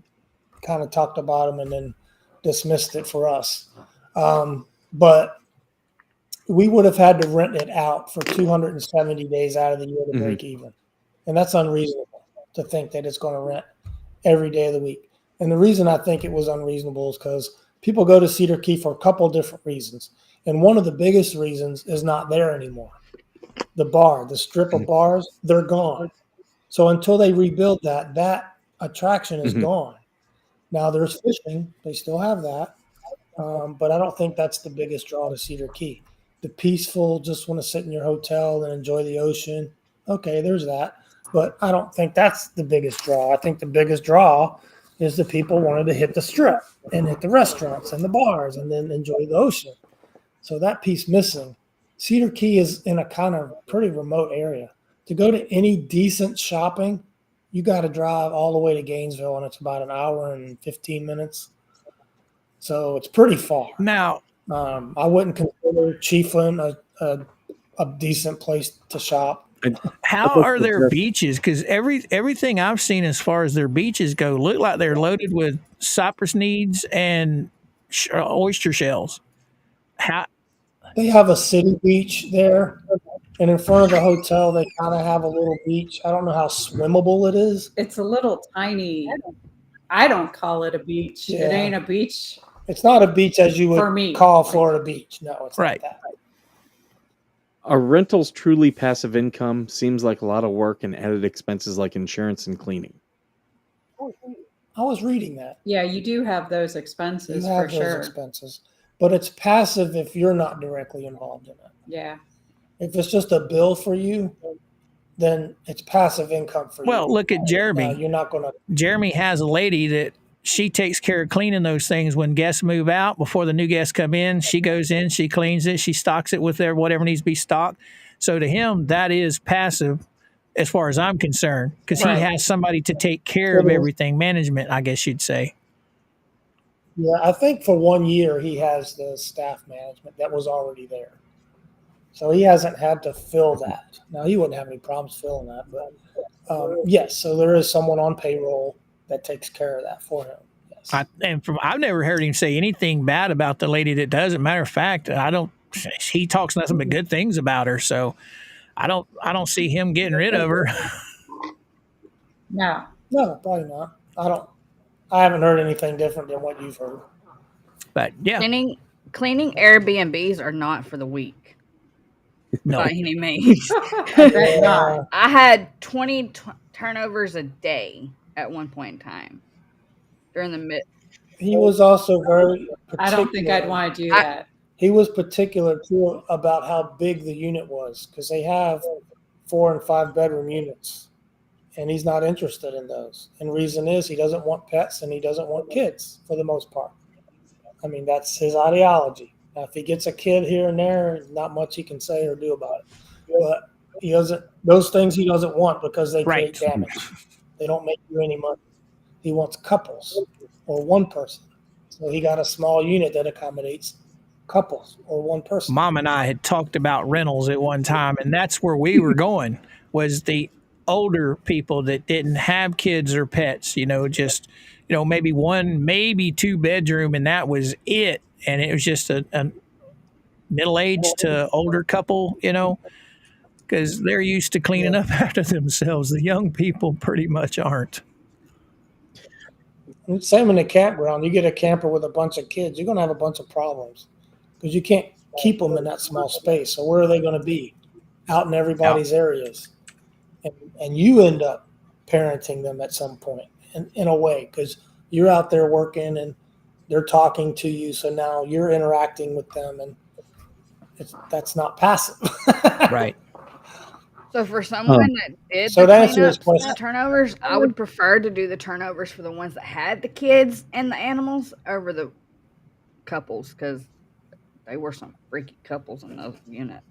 kind of talked about them and then dismissed it for us. But we would have had to rent it out for 270 days out of the year to break even, and that's unreasonable to think that it's going to rent every day of the week. And the reason I think it was unreasonable is because people go to Cedar Key for a couple of different reasons. And one of the biggest reasons is not there anymore. The strip of bars, they're gone. So until they rebuild that attraction is gone. Now there's fishing. They still have that. But I don't think that's the biggest draw to Cedar Key. The peaceful, just want to sit in your hotel and enjoy the ocean. Okay, there's that. But I don't think that's the biggest draw. I think the biggest draw is the people wanted to hit the strip and hit the restaurants and the bars and then enjoy the ocean. So that piece missing. Cedar Key is in a kind of pretty remote area. To go to any decent shopping, you got to drive all the way to Gainesville, and it's about an hour and 15 minutes. So it's pretty far. Now, I wouldn't consider Chiefland a decent place to shop. How are their beaches? Because everything I've seen as far as their beaches go look like they're loaded with cypress needs and oyster shells. How? They have a city beach there, and in front of the hotel, they kind of have a little beach. I don't know how swimmable it is. it's a little tiny. I don't call it a beach. Yeah. It ain't a beach. It's not a beach as you For would me. call Florida Beach. No, it's Right. not that. Are rentals truly passive income? Seems like a lot of work and added expenses like insurance and cleaning. I was reading that. Yeah, you do have those expenses You have for those sure. expenses, but it's passive if you're not directly involved in it. Yeah. If it's just a bill for you, then it's passive income for you. Well, look at Jeremy. Now, you're not going to. Jeremy has a lady that she takes care of cleaning those things when guests move out. Before the new guests come in, she goes in, she cleans it, she stocks it with whatever needs to be stocked. So to him, that is passive as far as I'm concerned, because he has somebody to take care of everything, management, I guess you'd say. Yeah, I think for 1 year he has the staff management that was already there. So he hasn't had to fill that. Now, he wouldn't have any problems filling that, but yes, so there is someone on payroll that takes care of that for him. Yes. I've never heard him say anything bad about the lady that does it. Matter of fact, he talks nothing but good things about her. So I don't see him getting rid of her. No. No, probably not. I haven't heard anything different than what you've heard. But yeah, Cleaning Airbnbs are not for the week. no. By any means. I bet not. I had 20 turnovers a day at one point in time during the mid. He was also very particular. I don't think I'd want to do that. He was particular too about how big the unit was, because they have 4 and 5 bedroom units, and he's not interested in those. And reason is he doesn't want pets and he doesn't want kids for the most part. I mean, that's his ideology. Now, if he gets a kid here and there, not much he can say or do about it. But he doesn't. Those things he doesn't want because they create damage. They don't make you any money. He wants couples or one person. So he got a small unit that accommodates couples or one person. Mom and I had talked about rentals at one time, and that's where we were going, was the older people that didn't have kids or pets, just, maybe 1, maybe 2 bedroom, and that was it. And it was just middle-aged to older couple, because they're used to cleaning up after themselves. The young people pretty much aren't. Same in the campground. You get a camper with a bunch of kids, you're going to have a bunch of problems because you can't keep them in that small space. So where are they going to be? Out in everybody's areas. And you end up parenting them at some point in a way because you're out there working and they're talking to you. So now you're interacting with them and that's not passive. Right. So for someone that did So the to answer cleanups this and question, the turnovers, I would prefer to do the turnovers for the ones that had the kids and the animals over the couples because they were some freaky couples in those units.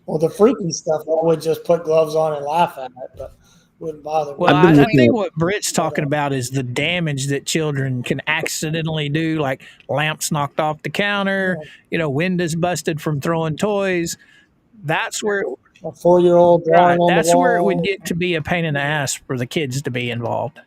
well, the freaky stuff, I would just put gloves on and laugh at it, but wouldn't bother me. Well, I think what Britt's talking about is the damage that children can accidentally do, like lamps knocked off the counter, windows busted from throwing toys. That's where a 4-year-old drawing on that's the wall. where it would get to be a pain in the ass for the kids to be involved.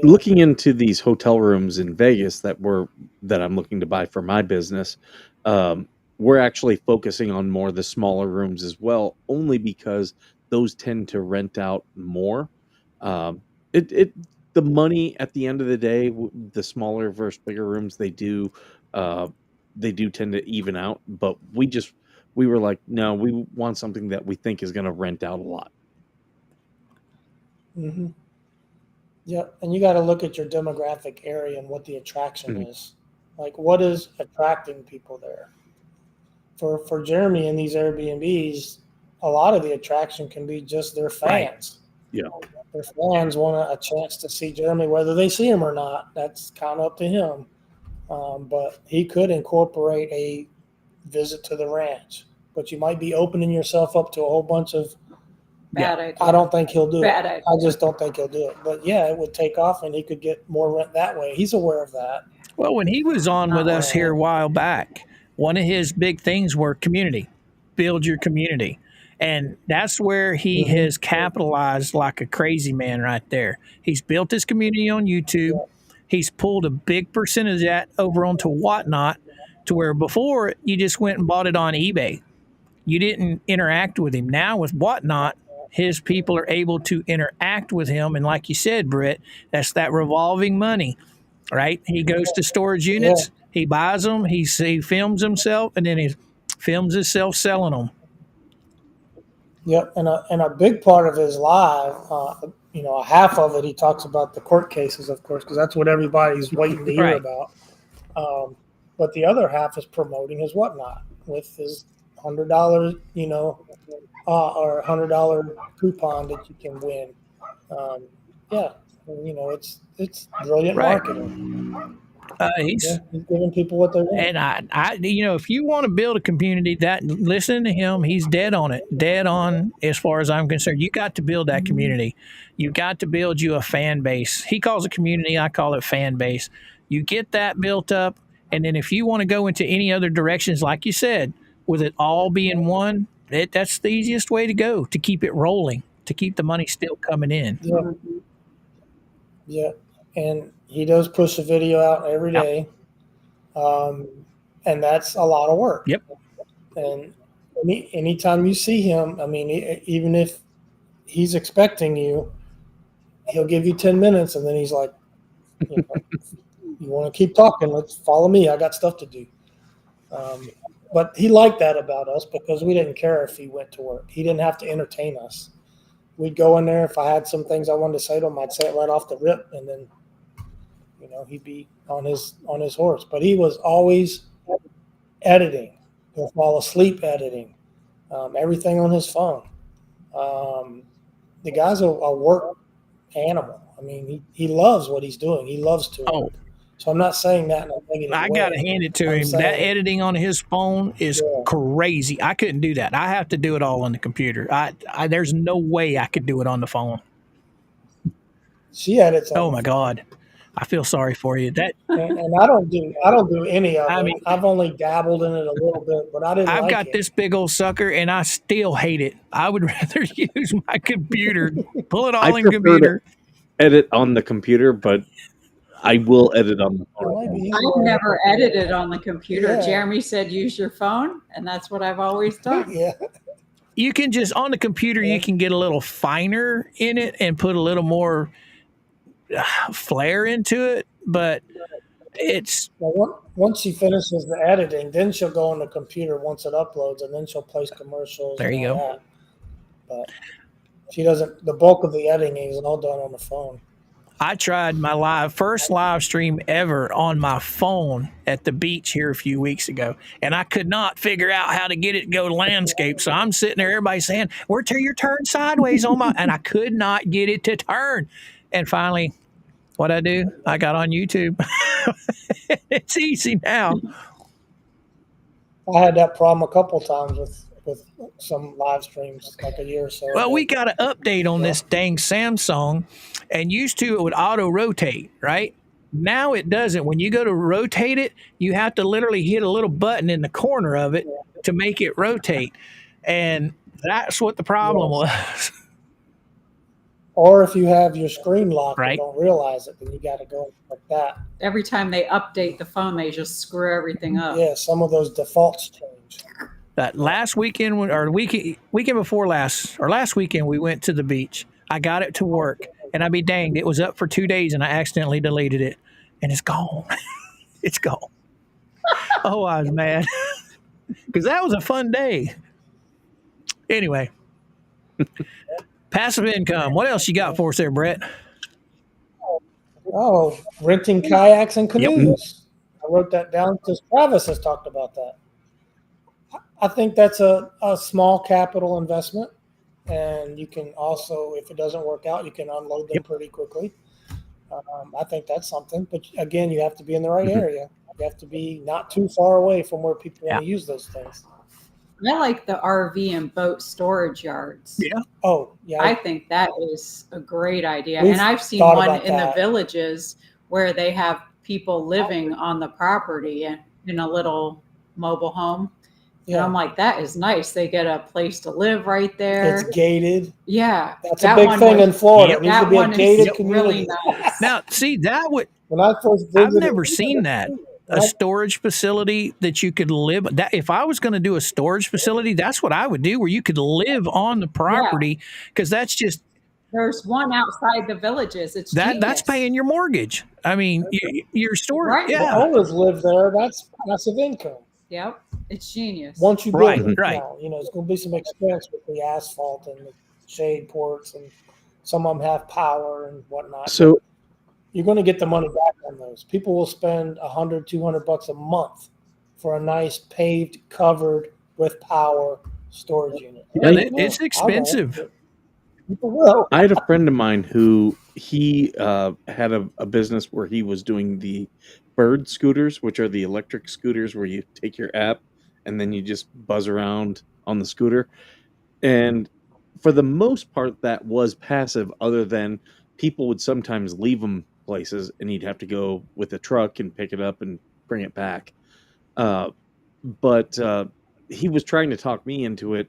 Looking into these hotel rooms in Vegas that I'm looking to buy for my business, we're actually focusing on more of the smaller rooms as well, only because those tend to rent out more. The money at the end of the day, the smaller versus bigger rooms, they do tend to even out. But we were like, no, we want something that we think is going to rent out a lot. Mm-hmm. Yeah, and you got to look at your demographic area and what the attraction is. Like, what is attracting people there? For Jeremy and these Airbnbs, a lot of the attraction can be just their fans. Right. Yeah, their fans want a chance to see Jeremy, whether they see him or not. That's kind of up to him. But he could incorporate a visit to the ranch, but you might be opening yourself up to a whole bunch of bad idea. I don't think he'll do Bad it. idea. I just don't think he'll do it. But yeah, it would take off and he could get more rent that way. He's aware of that. Well, when he was on with us here a while back, one of his big things were community, build your community. And that's where he has capitalized like a crazy man right there. He's built his community on YouTube. Yeah. He's pulled a big percentage of that over onto Whatnot, to where before you just went and bought it on eBay. You didn't interact with him. Now with Whatnot, his people are able to interact with him. And like you said, Britt, that's that revolving money, right? He goes to storage units, he buys them, he films himself, and then he films himself selling them. Yep, and a big part of his live, a half of it, he talks about the court cases, of course, because that's what everybody's waiting to hear about. But the other half is promoting his Whatnot with his $100, or $100 coupon that you can win. It's brilliant marketing. He's giving people what they want. And I, if you want to build a community, that listen to him, he's dead on it, dead on as far as I'm concerned. You got to build that community. You got to build you a fan base. He calls it community, I call it fan base. You get that built up, and then if you want to go into any other directions, like you said, with it all being one, that's the easiest way to go to keep it rolling, to keep the money still coming in. Yeah. And he does push a video out every day. And that's a lot of work. Yep. And anytime you see him, I mean, even if he's expecting you, he'll give you 10 minutes and then he's like, you want to keep talking, let's follow me. I got stuff to do. But he liked that about us because we didn't care if he went to work. He didn't have to entertain us. We'd go in there. If I had some things I wanted to say to him, I'd say it right off the rip, and then, he'd be on his horse. But he was always editing. He'll fall asleep editing. Everything on his phone. The guy's a work animal. I mean, he loves what he's doing. He loves to. Oh. So I'm not saying that in a negative way. I got to hand it to him. That editing on his phone is crazy. I couldn't do that. I have to do it all on the computer. There's no way I could do it on the phone. She edits. Oh my God. I feel sorry for you. That and I don't do any of it. I mean, I've only dabbled in it a little bit, but I've got this big old sucker and I still hate it. I would rather use my computer, pull it all in computer. Edit on the computer, but I will edit on the It phone. might be I've easier. never edited on the computer. Yeah. Jeremy said use your phone, and that's what I've always done. Yeah. You can just on the computer, you can get a little finer in it and put a little more flair into it, but it's Well, once she finishes the editing, then she'll go on the computer once it uploads, and then she'll place commercials. There and you all go. That. But she doesn't. The bulk of the editing is all done on the phone. I tried my first live stream ever on my phone at the beach here a few weeks ago, and I could not figure out how to get it to go landscape. So I'm sitting there, everybody saying, "Where till you're turned sideways on my," and I could not get it to turn. And finally, what I do, I got on YouTube. It's easy now. I had that problem a couple times with some live streams like a year or so. Well, ago. we got an update on this dang Samsung, and used to it would auto rotate, right? Now it doesn't. When you go to rotate it, you have to literally hit a little button in the corner of it to make it rotate. And that's what the problem was. Or if you have your screen locked Right. and don't realize it, then you got to go like that. Every time they update the phone, they just screw everything up. Yeah, some of those defaults change. That last weekend, or the weekend before last, or last weekend, we went to the beach. I got it to work, and I'd be danged, it was up for 2 days, and I accidentally deleted it, and it's gone. It's gone. Oh, I was mad because that was a fun day. Anyway, passive income. What else you got for us there, Brett? Oh, renting kayaks and canoes. I wrote that down because Travis has talked about that. I think that's a small capital investment. And you can also, if it doesn't work out, you can unload them pretty quickly. I think that's something. But again, you have to be in the right area. You have to be not too far away from where people want to use those things. I like the RV and boat storage yards. Yeah. Oh, yeah. I think that is a great idea. We've And I've seen thought one about in the that. villages where they have people living on the property in a little mobile home. And Yeah. I'm like, that is nice. They get a place to live right there. It's gated. Yeah. That's that a big one thing was- in Florida. Yep. It needs to That be a one gated is community. really nice. Now, see, that would When I first I've visited, never seen that. A storage facility that you could live. That if I was going to do a storage facility, that's what I would do, where you could live on the property, because that's just There's one outside the villages. It's that's genius. paying your mortgage. I mean, your storage. Right. The Yeah. owners live there. That's passive income. Yep. It's genius. Once you build Right, it, right. now, it's going to be some expense with the asphalt and the shade ports, and some of them have power and whatnot. So You're going to get the money back on those. People will spend $100, $200 a month for a nice paved, covered with power storage unit. Yeah, Right. it's expensive. I won't, but people will. I had a friend of mine who he had a business where he was doing the bird scooters, which are the electric scooters where you take your app and then you just buzz around on the scooter. And for the most part, that was passive, other than people would sometimes leave them places and he'd have to go with a truck and pick it up and bring it back. But he was trying to talk me into it.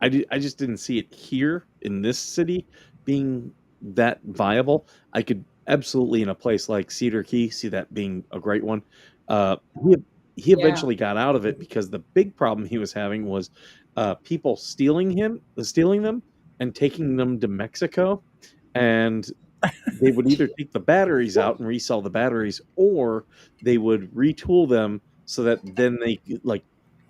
I just didn't see it here in this city being that viable. I could absolutely, in a place like Cedar Key, see that being a great one. He eventually got out of it because the big problem he was having was people stealing them and taking them to Mexico, and they would either take the batteries out and resell the batteries, or they would retool them so that then they could, like,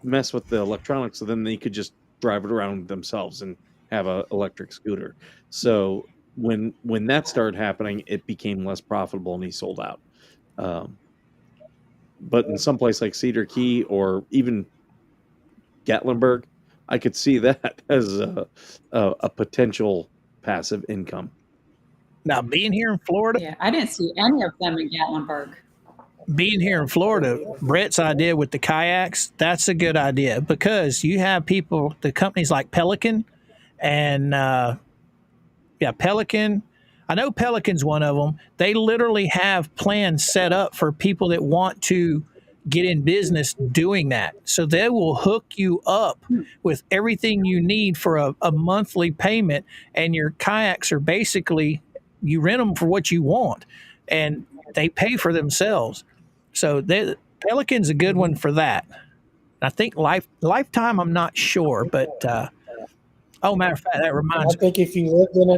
mess with the electronics, so then they could just drive it around themselves and have a electric scooter. So when that started happening, it became less profitable and he sold out. But in some place like Cedar Key or even Gatlinburg, I could see that as a potential passive income. Now, being here in Florida, Yeah. I didn't see any of them in Gatlinburg. Brett's idea with the kayaks, that's a good idea, because you have people, the companies like Pelican and Pelican. I know Pelican's one of them. They literally have plans set up for people that want to get in business doing that. So they will hook you up with everything you need for a monthly payment, and your kayaks are basically, you rent them for what you want. And they pay for themselves. So Pelican's a good one for that. I think Lifetime, I'm not sure, but matter of fact, that reminds I think if you lived in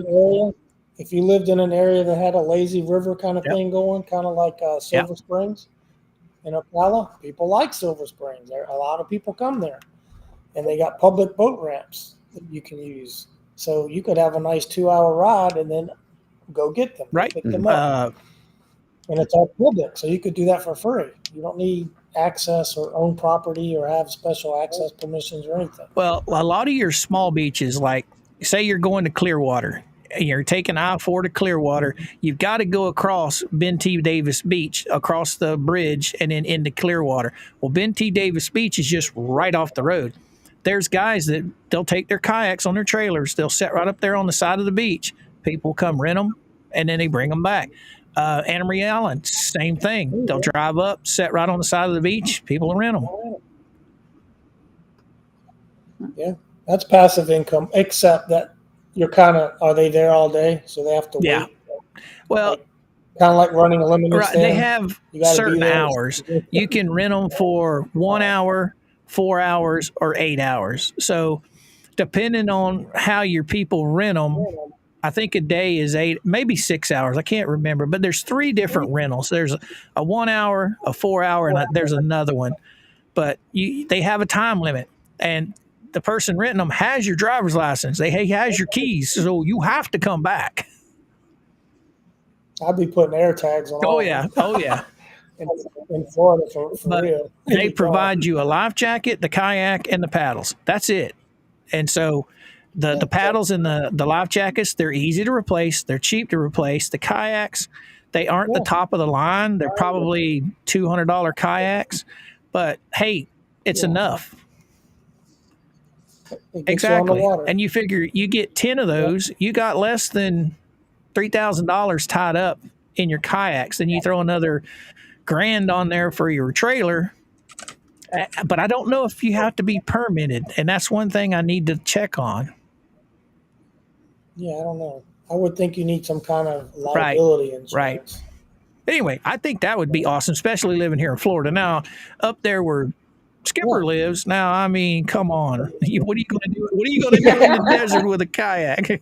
an area that had a lazy river kind of thing going, kind of like Silver Springs in Ocala, people like Silver Springs. A lot of people come there, and they got public boat ramps that you can use. So you could have a nice 2-hour ride and then go get them, pick them up. And it's all public, so you could do that for free. You don't need access or own property or have special access permissions or anything. Well, a lot of your small beaches, like say you're going to Clearwater, and you're taking I-4 to Clearwater, you've got to go across Ben T. Davis Beach, across the bridge, and then into Clearwater. Well, Ben T. Davis Beach is just right off the road. There's guys that they'll take their kayaks on their trailers. They'll set right up there on the side of the beach. People come rent them, and then they bring them back. Anna Marie Island, same thing. They'll drive up, set right on the side of the beach. People will rent them. Yeah, that's passive income, except that are they there all day? So they have to wait. Well, kind of like running a lemonade stand. They have certain hours. You can rent them for 1 hour, 4 hours, or 8 hours. So depending on how your people rent them, I think a day is 8, maybe 6 hours. I can't remember, but there's 3 different rentals. There's a 1 hour, a 4 hour, and there's another one. But they have a time limit, and the person renting them has your driver's license. He has your keys, so you have to come back. I'd be putting air tags on. Oh yeah. In Florida for real. They provide you a life jacket, the kayak, and the paddles. That's it. And so the paddles and the life jackets, they're easy to replace. They're cheap to replace. The kayaks, they aren't the top of the line. They're probably $200 kayaks. But, hey, it's enough. Exactly. And you figure you get 10 of those, you got less than $3,000 tied up in your kayaks. Then you throw another $1,000 on there for your trailer. But I don't know if you have to be permitted, and that's one thing I need to check on. Yeah, I don't know. I would think you need some kind of liability insurance. Right. Anyway, I think that would be awesome, especially living here in Florida. Now, up there where Skipper lives, now, I mean, come on. What are you going to do? What are you going to do in the desert with a kayak?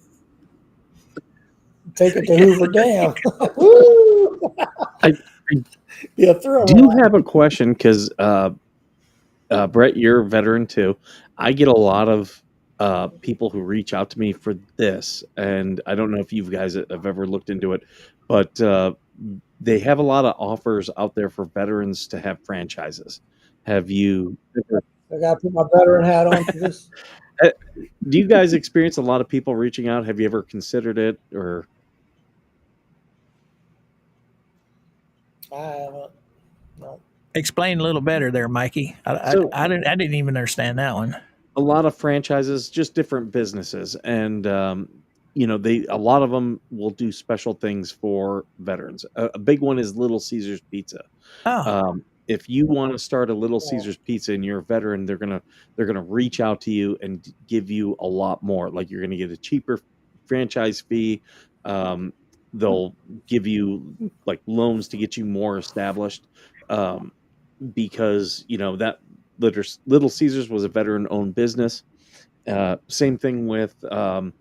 Take it to Hoover Dam. I do have a question because Brett, you're a veteran too. I get a lot of people who reach out to me for this, and I don't know if you guys have ever looked into it, but they have a lot of offers out there for veterans to have franchises. Have you? I got to put my veteran hat on for this. Do you guys experience a lot of people reaching out? Have you ever considered it, or? I haven't. No. Explain a little better there, Mikey. I didn't even understand that one. A lot of franchises, just different businesses, and a lot of them will do special things for veterans. A big one is Little Caesars Pizza. If you want to start a Little Caesars Pizza and you're a veteran, they're gonna reach out to you and give you a lot more. Like you're gonna get a cheaper franchise fee. They'll give you like loans to get you more established, because that Little Caesars was a veteran-owned business. Same thing with and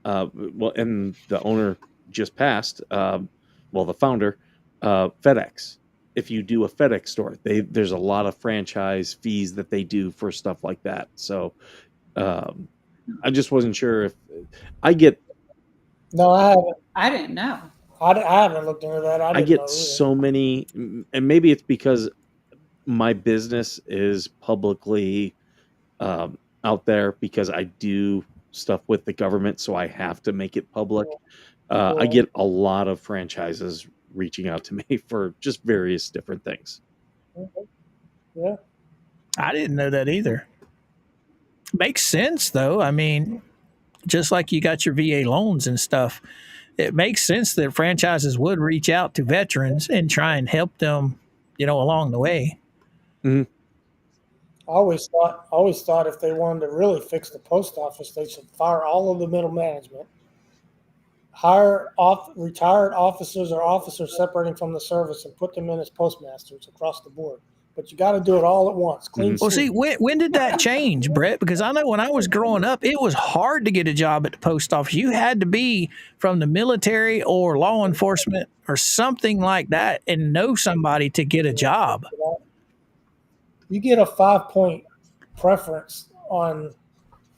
the owner just passed. The founder, FedEx. If you do a FedEx store, there's a lot of franchise fees that they do for stuff like that. So I just wasn't sure if I get. No, I haven't. I didn't know. I haven't looked into that. I get so many, and maybe it's because my business is publicly out there because I do stuff with the government, so I have to make it public. I get a lot of franchises reaching out to me for just various different things. Yeah. I didn't know that either. Makes sense, though. I mean, just like you got your VA loans and stuff, it makes sense that franchises would reach out to veterans and try and help them, along the way. Mm-hmm. I always thought if they wanted to really fix the post office, they should fire all of the middle management, hire off retired officers or officers separating from the service and put them in as postmasters across the board. But you got to do it all at once. Clean Well, see, sweep. when did that change, Brett? Because I know when I was growing up, it was hard to get a job at the post office. You had to be from the military or law enforcement or something like that and know somebody to get a job. You get a 5-point preference on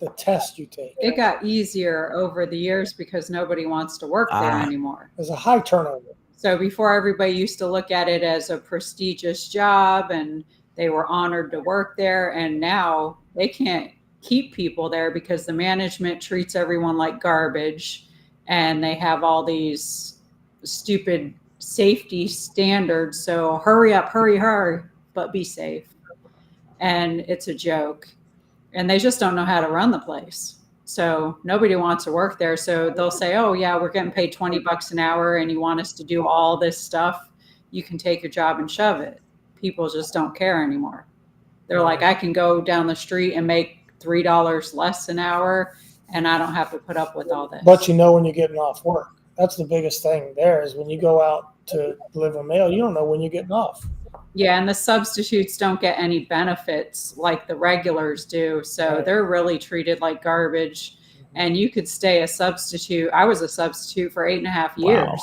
the test you take. It got easier over the years because nobody wants to work there anymore. There's a high turnover. So before, everybody used to look at it as a prestigious job and they were honored to work there. And now they can't keep people there because the management treats everyone like garbage and they have all these stupid safety standards. So hurry up, hurry, but be safe. And it's a joke. And they just don't know how to run the place. So nobody wants to work there. So they'll say, oh, yeah, we're getting paid $20 an hour and you want us to do all this stuff. You can take your job and shove it. People just don't care anymore. They're like, I can go down the street and make $3 less an hour and I don't have to put up with all this. But you know when you're getting off work. That's the biggest thing there is when you go out to deliver mail, you don't know when you're getting off. Yeah, and the substitutes don't get any benefits like the regulars do. So they're really treated like garbage. And you could stay a substitute. I was a substitute for 8.5 years. Wow.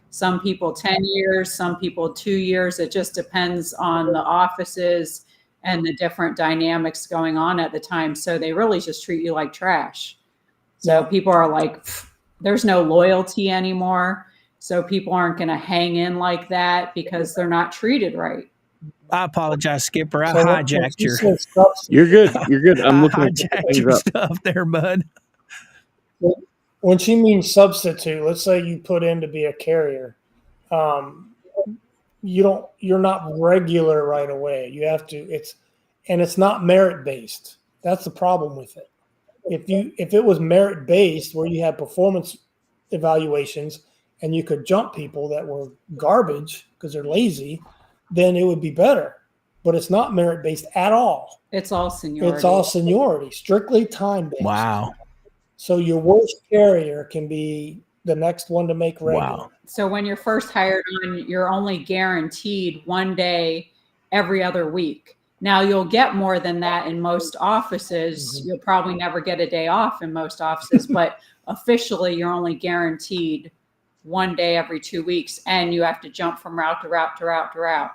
Some people 10 years, some people 2 years. It just depends on the offices and the different dynamics going on at the time. So they really just treat you like trash. So people are like, there's no loyalty anymore. So people aren't going to hang in like that because they're not treated right. I apologize, Skipper. I hijacked your. You're good. You're good. I'm looking at hijacked your stuff there, bud. When she means substitute, let's say you put in to be a carrier, you're not regular right away. You have to. It's not merit based. That's the problem with it. If it was merit based, where you had performance evaluations and you could jump people that were garbage because they're lazy, then it would be better. But it's not merit-based at all. It's all seniority. It's all seniority, strictly time-based. Wow. So your worst carrier can be the next one to make regular. Wow. So when you're first hired on, you're only guaranteed 1 day every other week. Now you'll get more than that in most offices. You'll probably never get a day off in most offices, but officially you're only guaranteed 1 day every 2 weeks, and you have to jump from route to route to route to route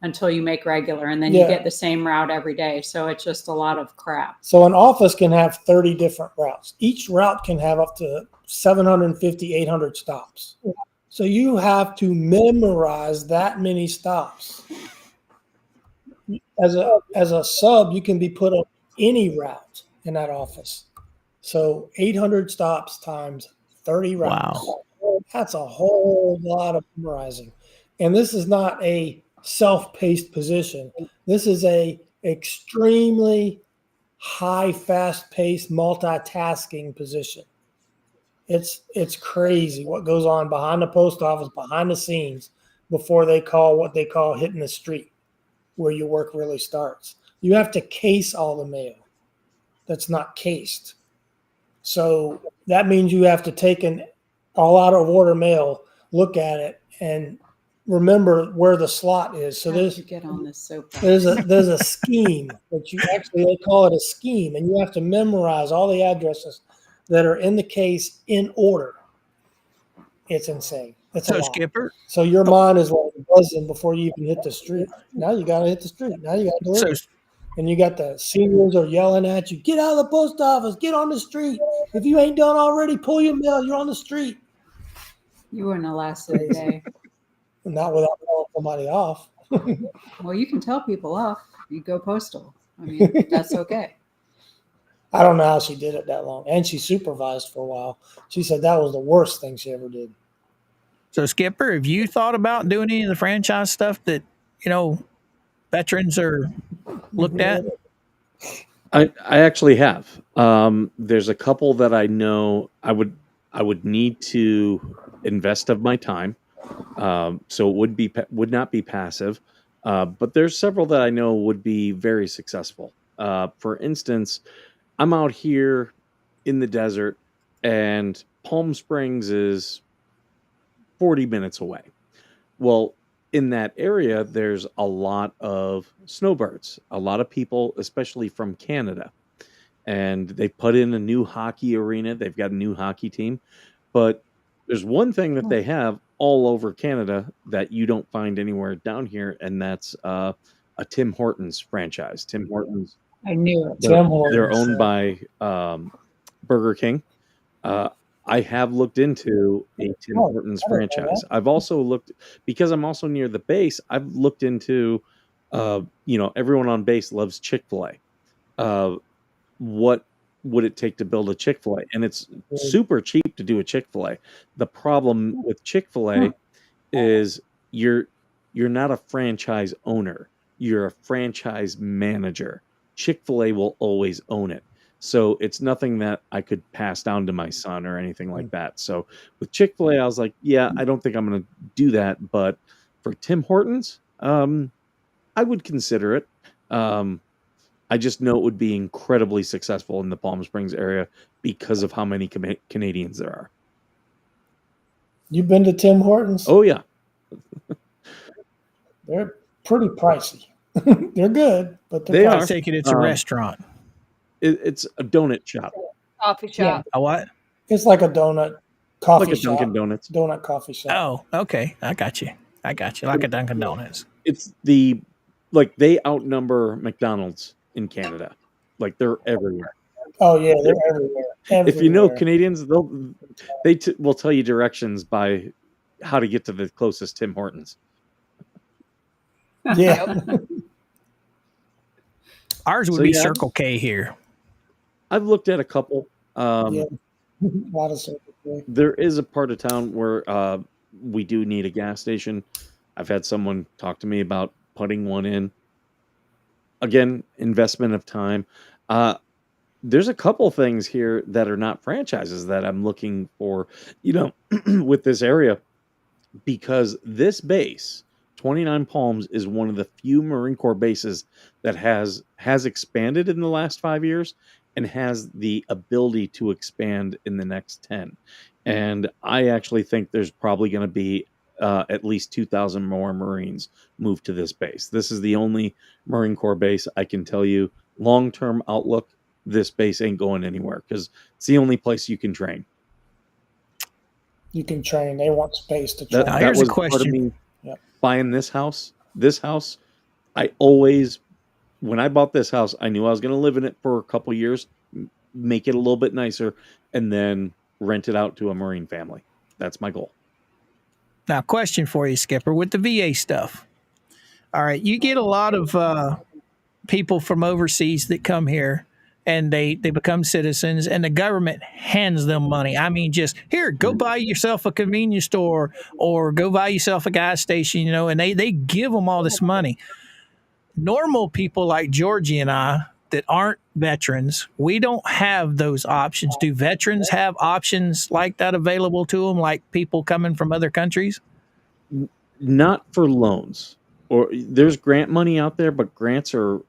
until you make regular, and then you get the same route every day. So it's just a lot of crap. So an office can have 30 different routes. Each route can have up to 750, 800 stops. So you have to memorize that many stops. As a sub, you can be put on any route in that office. So 800 stops times 30 routes. Wow. That's a whole lot of memorizing. And this is not a self-paced position. This is a extremely high, fast-paced, multitasking position. It's crazy what goes on behind the post office, behind the scenes, before they call what they call hitting the street, where your work really starts. You have to case all the mail that's not cased. So that means you have to take an all out of order mail, look at it, and remember where the slot is. So there's get on this soapbox. there's a scheme that they call it a scheme, and you have to memorize all the addresses that are in the case in order. It's insane. It's a lot. Skipper. So your mind is like buzzing before you even hit the street. Now you got to hit the street. Now you got to deliver. And you got the seniors are yelling at you, get out of the post office, get on the street. If you ain't done already, pull your mail. You're on the street. You wouldn't have lasted a day. Not without calling somebody off. Well, you can tell people off. You go postal. I mean, that's okay. I don't know how she did it that long. And she supervised for a while. She said that was the worst thing she ever did. So, Skipper, have you thought about doing any of the franchise stuff that, veterans are looked at? I actually have. There's a couple that I know I would need to invest of my time. So it would not be passive. But there's several that I know would be very successful. For instance, I'm out here in the desert, and Palm Springs is 40 minutes away. Well, in that area, there's a lot of snowbirds, a lot of people, especially from Canada. And they put in a new hockey arena. They've got a new hockey team. But there's one thing that they have all over Canada that you don't find anywhere down here, and that's a Tim Hortons franchise. Tim Hortons. I knew it. They're owned by Burger King. I have looked into a Tim Hortons franchise. I've also looked, because I'm also near the base, I've looked into, everyone on base loves Chick-fil-A. What would it take to build a Chick-fil-A? And it's super cheap to do a Chick-fil-A. The problem with Chick-fil-A is you're not a franchise owner. You're a franchise manager. Chick-fil-A will always own it. So it's nothing that I could pass down to my son or anything like that. So with Chick-fil-A, I was like, yeah, I don't think I'm going to do that. But for Tim Hortons, I would consider it. I just know it would be incredibly successful in the Palm Springs area because of how many Canadians there are. You've been to Tim Hortons? Oh, yeah. They're pretty pricey. They're good, but they are. I take it it's a restaurant. It's a donut shop. Coffee shop. A what? It's like a donut coffee shop. Like a Dunkin' Donuts. Donut coffee shop. Oh, okay. I got you. Like a Dunkin' Donuts. It's they outnumber McDonald's in Canada. Like, they're everywhere. Oh, yeah, they're everywhere. If you know Canadians, they will tell you directions by how to get to the closest Tim Hortons. Yeah. Ours would be Circle K here. I've looked at a couple. A lot of Circle K. There is a part of town where we do need a gas station. I've had someone talk to me about putting one in. Again, investment of time. There's a couple things here that are not franchises that I'm looking for, with this area, because this base, 29 Palms, is one of the few Marine Corps bases that has expanded in the last 5 years and has the ability to expand in the next 10. And I actually think there's probably going to be at least 2,000 more Marines move to this base. This is the only Marine Corps base I can tell you, long-term outlook, this base ain't going anywhere because it's the only place you can train. You can train. They want space to train. Now, here's a question. Part of me buying this house, I always, when I bought this house, I knew I was going to live in it for a couple years, make it a little bit nicer, and then rent it out to a Marine family. That's my goal. Now, question for you, Skipper, with the VA stuff. All right, you get a lot of people from overseas that come here and they become citizens and the government hands them money. I mean, just here, go buy yourself a convenience store or go buy yourself a gas station, and they give them all this money. Normal people like Georgie and I that aren't veterans, we don't have those options. Do veterans have options like that available to them, like people coming from other countries? Not for loans. Or there's grant money out there, but grants are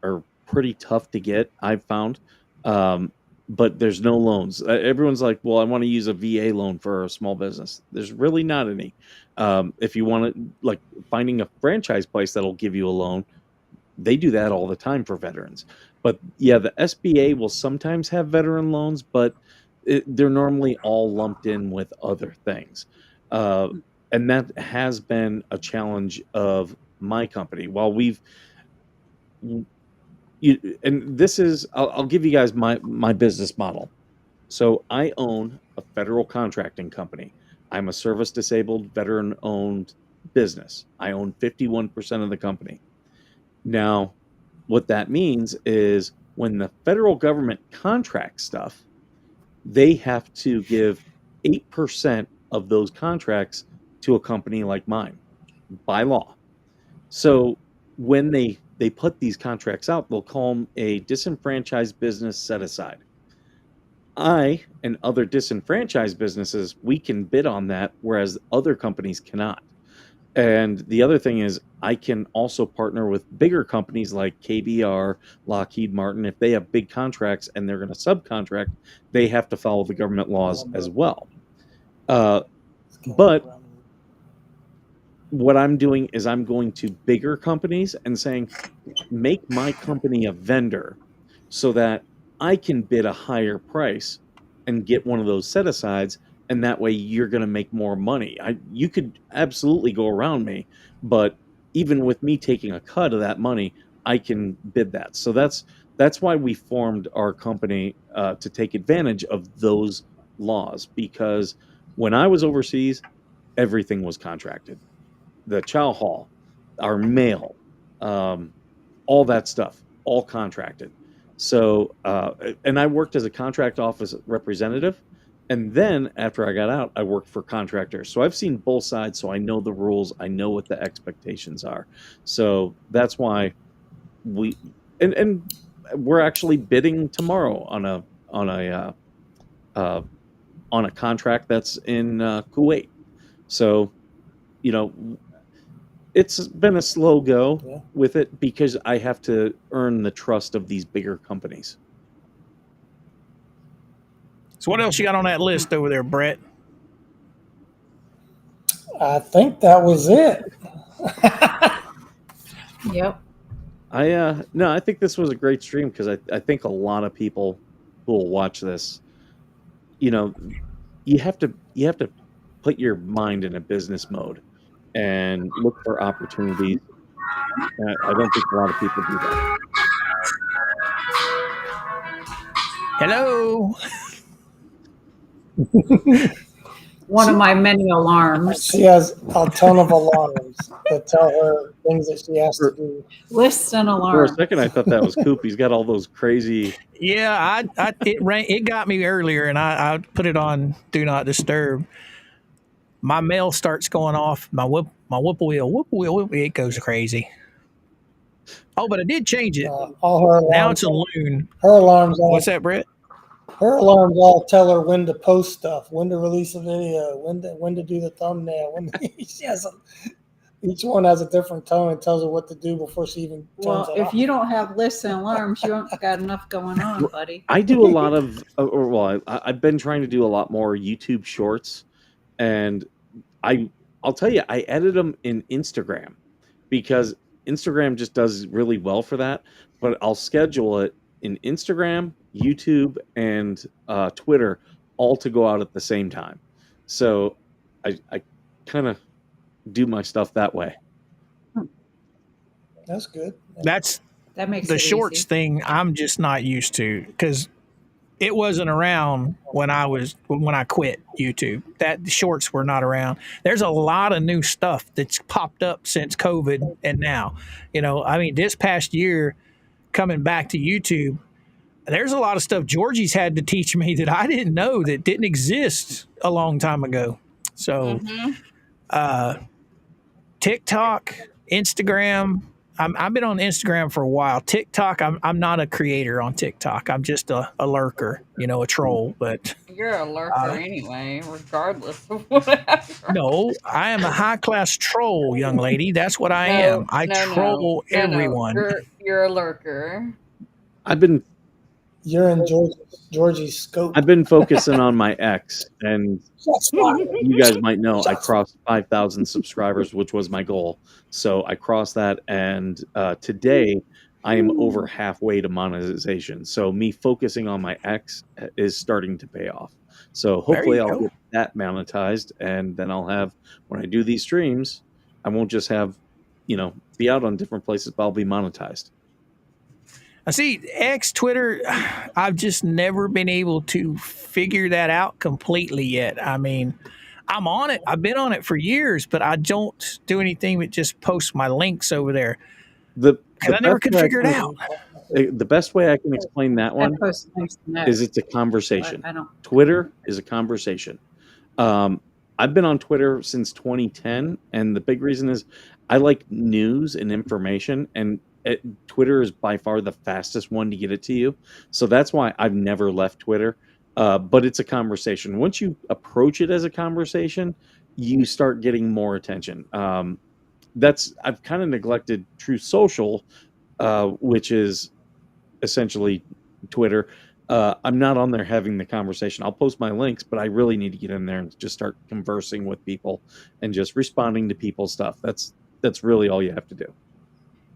pretty tough to get, I've found. But there's no loans. Everyone's like, well, I want to use a VA loan for a small business. There's really not any. If you want to, like, finding a franchise place that'll give you a loan, they do that all the time for veterans. But yeah, the SBA will sometimes have veteran loans, but they're normally all lumped in with other things. And that has been a challenge of my company. While and this is, I'll give you guys my business model. So I own a federal contracting company. I'm a service disabled veteran owned business. I own 51% of the company. Now, what that means is when the federal government contracts stuff, they have to give 8% of those contracts to a company like mine by law. So when they put these contracts out, they'll call them a disenfranchised business set aside. I and other disenfranchised businesses, we can bid on that, whereas other companies cannot. And the other thing is I can also partner with bigger companies like KBR, Lockheed Martin. If they have big contracts and they're going to subcontract, they have to follow the government laws as well. But what I'm doing is I'm going to bigger companies and saying, make my company a vendor so that I can bid a higher price and get one of those set asides, and that way you're going to make more money. You could absolutely go around me, but even with me taking a cut of that money, I can bid that. So that's why we formed our company, to take advantage of those laws, because when I was overseas, everything was contracted. The chow hall, our mail, um, all that stuff, all contracted. So, and I worked as a contract office representative. And then after I got out, I worked for contractors. So I've seen both sides. So I know the rules. I know what the expectations are. So that's why we, and we're actually bidding tomorrow on a, uh, on a contract that's in Kuwait. So, you know, it's been a slow go with it because I have to earn the trust of these bigger companies. So what else you got on that list over there, Brett? I think that was it. Yep. I think this was a great stream because I think a lot of people who will watch this, you know, you have to put your mind in a business mode and look for opportunities. I don't think a lot of people do that. Hello. One of my many alarms. She has a ton of alarms that tell her things that she has to do. Lists and For a alarms. second, I thought that was Coop. He's got all those crazy. Yeah, it got me earlier, and I put it on Do Not Disturb. My mail starts going off. My whip wheel, it goes crazy. Oh, but I did change it. All her alarms. Now it's a loon. Her alarms. What's that, Brett? Her alarms all tell her when to post stuff, when to release a video, when to do the thumbnail. She has each one has a different tone and tells her what to do before she even turns Well, it if off. you don't have lists and alarms, you don't got enough going on, buddy. I do a lot of, I've been trying to do a lot more YouTube shorts, and I'll tell you, I edit them in Instagram because Instagram just does really well for that. But I'll schedule it in Instagram, YouTube, and Twitter all to go out at the same time. So I kind of do my stuff that way. That's good. That makes the it shorts easy. thing. I'm just not used to because it wasn't around when I quit YouTube. That the shorts were not around. There's a lot of new stuff that's popped up since COVID and now. I mean, this past year coming back to YouTube, there's a lot of stuff Georgie's had to teach me that I didn't know that didn't exist a long time ago. So, TikTok, Instagram. I've been on Instagram for a while. TikTok, I'm not a creator on TikTok. I'm just a lurker, a troll. But you're a lurker anyway, regardless of whatever. No, I am a high class troll, young lady. That's what I am. I troll everyone. You're a lurker. You're in Georgie's scope. I've been focusing on my ex, and you guys might know I crossed 5,000 subscribers, which was my goal. So I crossed that, and today I am over halfway to monetization. So me focusing on my ex is starting to pay off. So hopefully I'll get that monetized, and then I'll have, when I do these streams, I won't just have, be out on different places, but I'll be monetized. I see X, Twitter, I've just never been able to figure that out completely yet. I mean, I'm on it. I've been on it for years, but I don't do anything but just post my links over there. I never could figure it out. The best way I can explain that one is it's a conversation. Twitter is a conversation. I've been on Twitter since 2010, and the big reason is I like news and information, and Twitter is by far the fastest one to get it to you. So that's why I've never left Twitter. But it's a conversation. Once you approach it as a conversation, you start getting more attention. I've kind of neglected True Social, which is essentially Twitter. I'm not on there having the conversation. I'll post my links, but I really need to get in there and just start conversing with people and just responding to people's stuff. That's really all you have to do.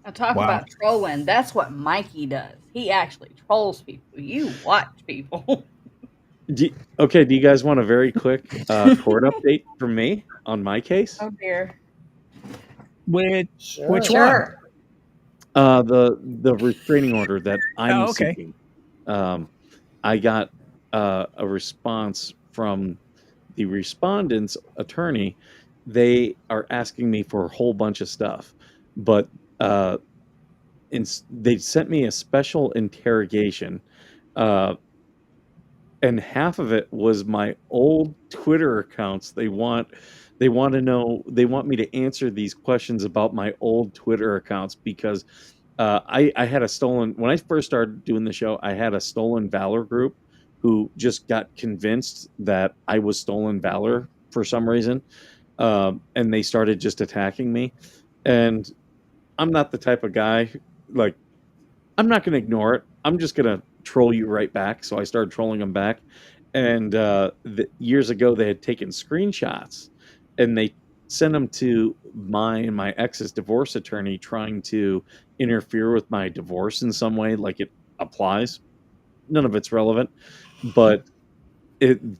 Now talk Wow. about trolling. That's what Mikey does. He actually trolls people. You watch people. Do you guys want a very quick court update from me on my case? Oh dear. Which Sure. The restraining order that I'm okay. seeking. I got a response from the respondent's attorney. They are asking me for a whole bunch of stuff, but they sent me a special interrogation, and half of it was my old Twitter accounts. They want to know. They want me to answer these questions about my old Twitter accounts because I had a stolen when I first started doing the show. I had a stolen valor group who just got convinced that I was stolen valor for some reason, and they started just attacking me. And I'm not the type of guy like I'm not going to ignore it. I'm just going to troll you right back. So I started trolling them back. And years ago, they had taken screenshots and they sent them to my ex's divorce attorney trying to interfere with my divorce in some way, like it applies. None of it's relevant. But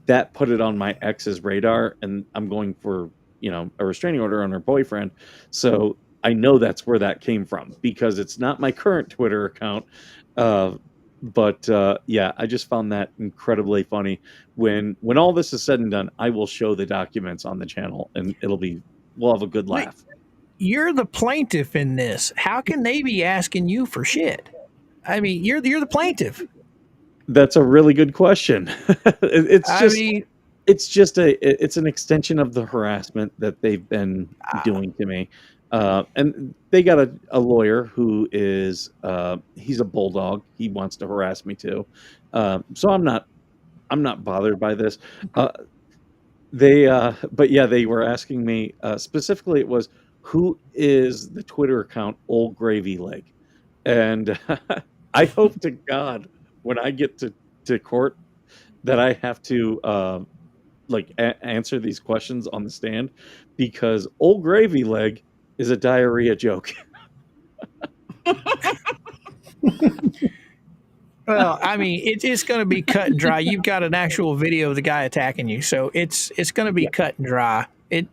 that put it on my ex's radar. And I'm going for, a restraining order on her boyfriend. So I know that's where that came from because it's not my current Twitter account. But I just found that incredibly funny. When all this is said and done, I will show the documents on the channel, and we'll have a good laugh. You're the plaintiff in this. How can they be asking you for shit? I mean, you're the plaintiff. That's a really good question. It's an extension of the harassment that they've been doing to me. And they got a lawyer who is he's a bulldog. He wants to harass me too. So I'm not bothered by this. But they were asking me specifically. It was who is the Twitter account Old Gravy Leg, and I hope to God when I get to court that I have to answer these questions on the stand because Old Gravy Leg is a diarrhea joke. Well, I mean, it's going to be cut and dry. You've got an actual video of the guy attacking you, so it's going to be cut and dry. They're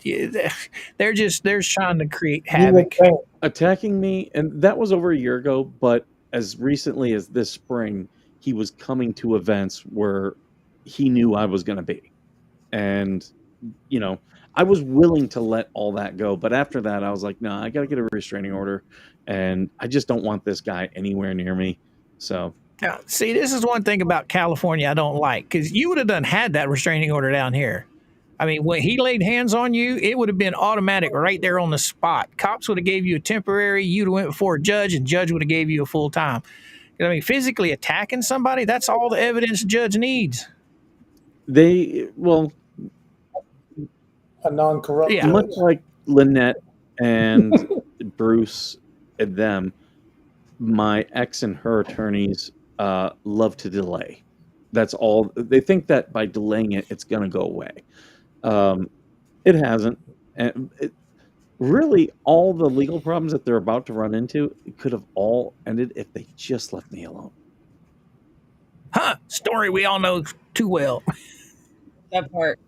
trying to create havoc. Attacking me, and that was over a year ago, but as recently as this spring, he was coming to events where he knew I was going to be. And, I was willing to let all that go. But after that, I was like, no, I got to get a restraining order. And I just don't want this guy anywhere near me. So. Now, see, this is one thing about California I don't like, because you would have had that restraining order down here. I mean, when he laid hands on you, it would have been automatic right there on the spot. Cops would have gave you a temporary. You'd have went before a judge, and judge would have gave you a full time. I mean, physically attacking somebody, that's all the evidence the judge needs. A non-corrupt. Yeah. Much like Lynette and Bruce and them, my ex and her attorneys love to delay. That's all. They think that by delaying it, it's going to go away. It hasn't. And really, all the legal problems that they're about to run into, it could have all ended if they just left me alone. Huh. Story we all know too well. That part.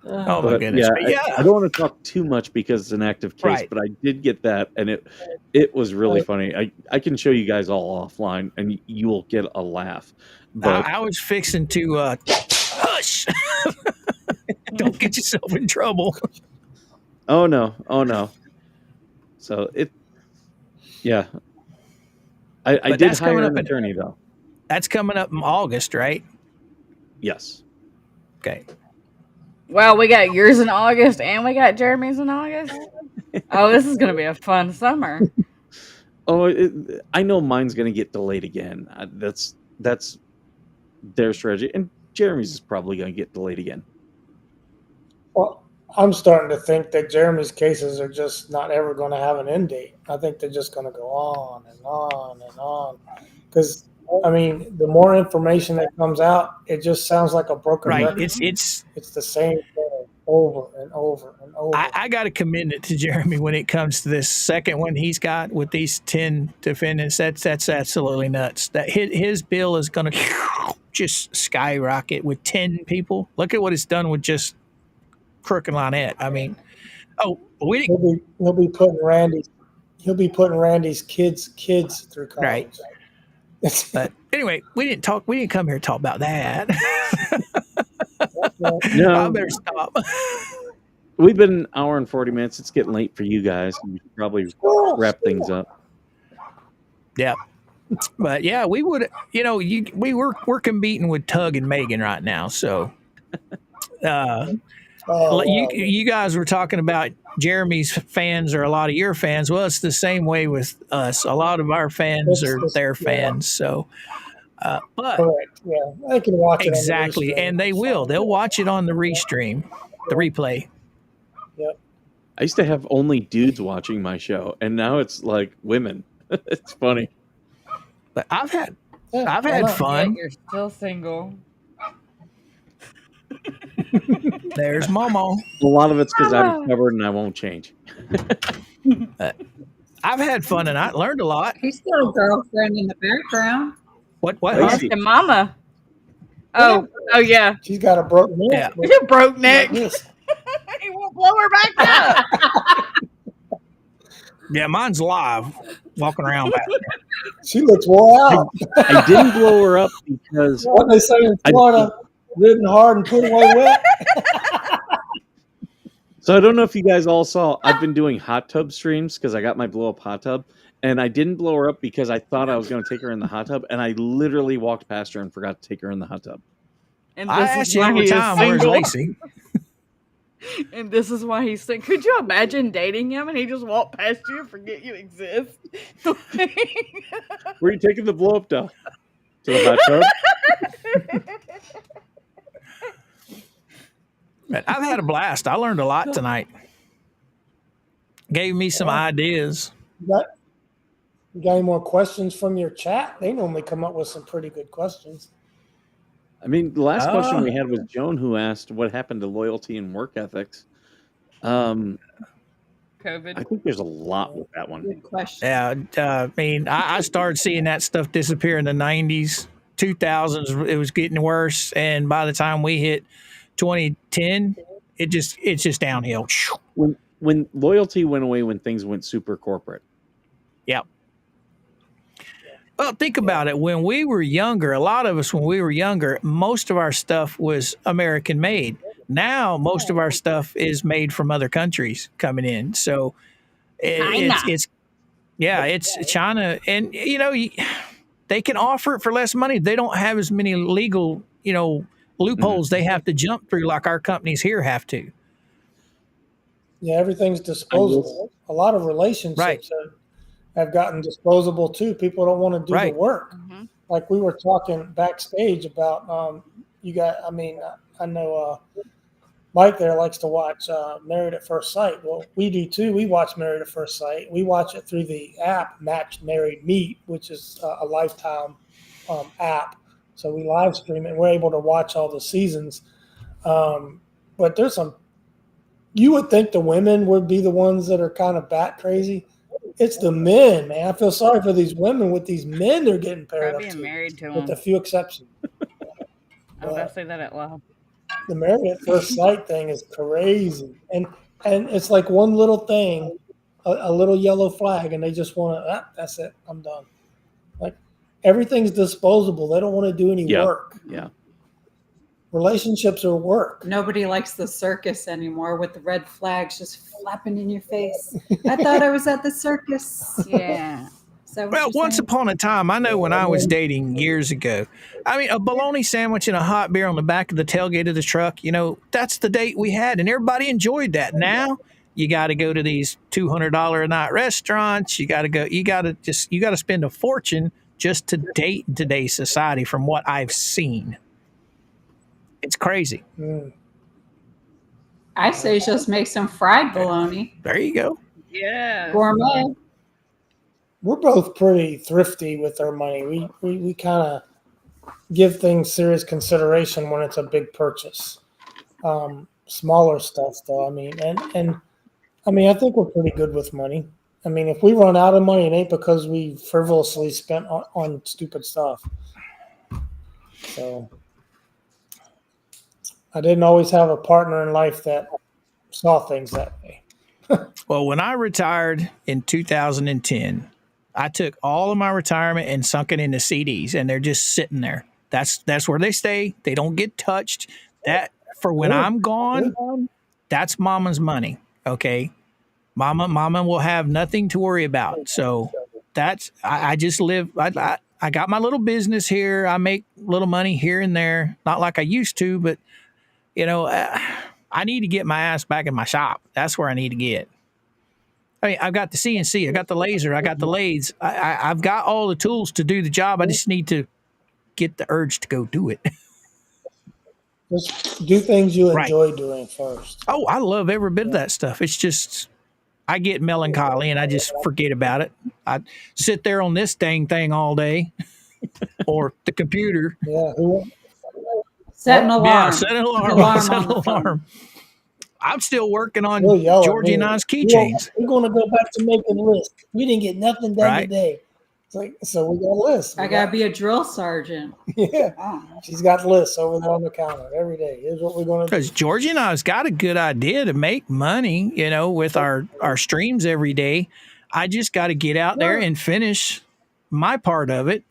Oh my goodness! Yeah, I don't want to talk too much because it's an active case, Right. but I did get that, and it was really funny. I can show you guys all offline, and you will get a laugh. But I was fixing to hush. Don't get yourself in trouble. Oh no! So I did hire an attorney though. That's coming up in August, right? Yes. Okay. Well, we got yours in August and we got Jeremy's in August. Oh, this is going to be a fun summer. Oh, I know mine's going to get delayed again. That's their strategy, and Jeremy's is probably going to get delayed again. Well, I'm starting to think that Jeremy's cases are just not ever going to have an end date. I think they're just going to go on and on and on because I mean, the more information that comes out, it just sounds like a broken Right. record. It's It's the same thing over and over and over. I got to commend it to Jeremy when it comes to this second one he's got with these 10 defendants. That's absolutely nuts. That his bill is going to just skyrocket with 10 people. Look at what it's done with just Crook and Lynette. I mean, we didn't. He'll be putting Randy's kids through college. Right. But anyway, we didn't come here to talk about that. No, I better stop. We've been an hour and 40 minutes. It's getting late for you guys. We should probably wrap things up. Yeah. But yeah, we would, we're competing with Tug and Megan right now. So, you guys were talking about Jeremy's fans are a lot of your fans. Well, it's the same way with us. A lot of our fans are their fans. So, but correct. Yeah, they can watch it exactly, and they will. They'll watch it on the restream, the replay. Yep. I used to have only dudes watching my show, and now it's like women. It's funny. But I've had Yet fun. you're still single. There's Momo. A lot of it's because I'm covered and I won't change. I've had fun and I learned a lot. He's got a girlfriend in the background. What? Crazy. And Mama. Oh yeah. She's got a broken neck. Yeah. You broke neck. Like this. He won't blow her back up. Yeah, mine's live, walking around back there. She looks wore out. I didn't blow her up because What they say in Florida, ridden hard and put away wet. So I don't know if you guys all saw, I've been doing hot tub streams because I got my blow up hot tub, and I didn't blow her up because I thought I was going to take her in the hot tub, and I literally walked past her and forgot to take her in the hot tub. And I this ask is you why every he is time, where's single. Lacey? And this is why he's single. Could you imagine dating him and he just walked past you and forget you exist? Where are you taking the blow up to? To the hot tub? But I've had a blast. I learned a lot tonight. Gave me some ideas. You got any more questions from your chat? They normally come up with some pretty good questions. I mean, the last question we had was Joan, who asked what happened to loyalty and work ethics. COVID. I think there's a lot with that one. Good question. Yeah, I mean, I started seeing that stuff disappear in the 90s, 2000s. It was getting worse, and by the time we hit 2010, it's just downhill. When loyalty went away, when things went super corporate. Yep. Well, think about it. When we were younger, a lot of us, when we were younger, most of our stuff was American made. Now, most of our stuff is made from other countries coming in. So it's China. And, they can offer it for less money. They don't have as many legal, loopholes they have to jump through like our companies here have to. Yeah, everything's disposable. A lot of relationships have gotten disposable too. People don't want to do the work. Mm-hmm. Like we were talking backstage about, I know Mike there likes to watch Married at First Sight. Well, we do too. We watch Married at First Sight. We watch it through the app Match Married Meet, which is a Lifetime app. So we live stream it and we're able to watch all the seasons. But there's you would think the women would be the ones that are kind of bat crazy. It's the men, man. I feel sorry for these women with these men they're getting paired up being to, married to with them. a few exceptions. I was about to say that out loud. The Married at First Sight thing is crazy, and it's like one little thing, a little yellow flag, and they just want to. That's it. I'm done. Like everything's disposable. They don't want to do any work. Yeah. Relationships are work. Nobody likes the circus anymore with the red flags just flapping in your face. I thought I was at the circus. Yeah. So Well, once upon a time, I know when I was dating years ago, I mean, a bologna sandwich and a hot beer on the back of the tailgate of the truck, that's the date we had, and everybody enjoyed that. Now you got to go to these $200 a night restaurants. You got to spend a fortune just to date in today's society from what I've seen. It's crazy. I say just make some fried bologna. There you go. Yeah. Gourmet. we're both pretty thrifty with our money. We kind of give things serious consideration when it's a big purchase. Smaller stuff though. I mean, and I mean, I think we're pretty good with money. I mean, if we run out of money, it ain't because we frivolously spent on stupid stuff. So I didn't always have a partner in life that saw things that way. Well, when I retired in 2010, I took all of my retirement and sunk it into CDs, and they're just sitting there. That's where they stay. They don't get touched. That for when I'm gone, that's mama's money. Okay. Mama will have nothing to worry about. So that's I just live I got my little business here. I make little money here and there. Not like I used to, but I need to get my ass back in my shop. That's where I need to get. I mean, I've got the CNC, I got the laser, I got the lathes. I've got all the tools to do the job. I just need to get the urge to go do it. Just do things you Right. enjoy doing first. Oh, I love every bit of that stuff. It's just I get melancholy and I just forget about it. I sit there on this dang thing all day or the computer. Yeah. Set an alarm. Yeah, set an alarm. Set on an the phone. alarm. I'm still working on You'll yell at Georgie me. and I's keychains. We're going to go back to making lists. We didn't get nothing done Right. today. It's like, so we got lists. I gotta be a drill sergeant. Yeah. Oh. She's got lists over there on the counter every day. Here's what we're going to do. Because Georgie and I's got a good idea to make money, with our streams every day. I just got to get out there and finish my part of it,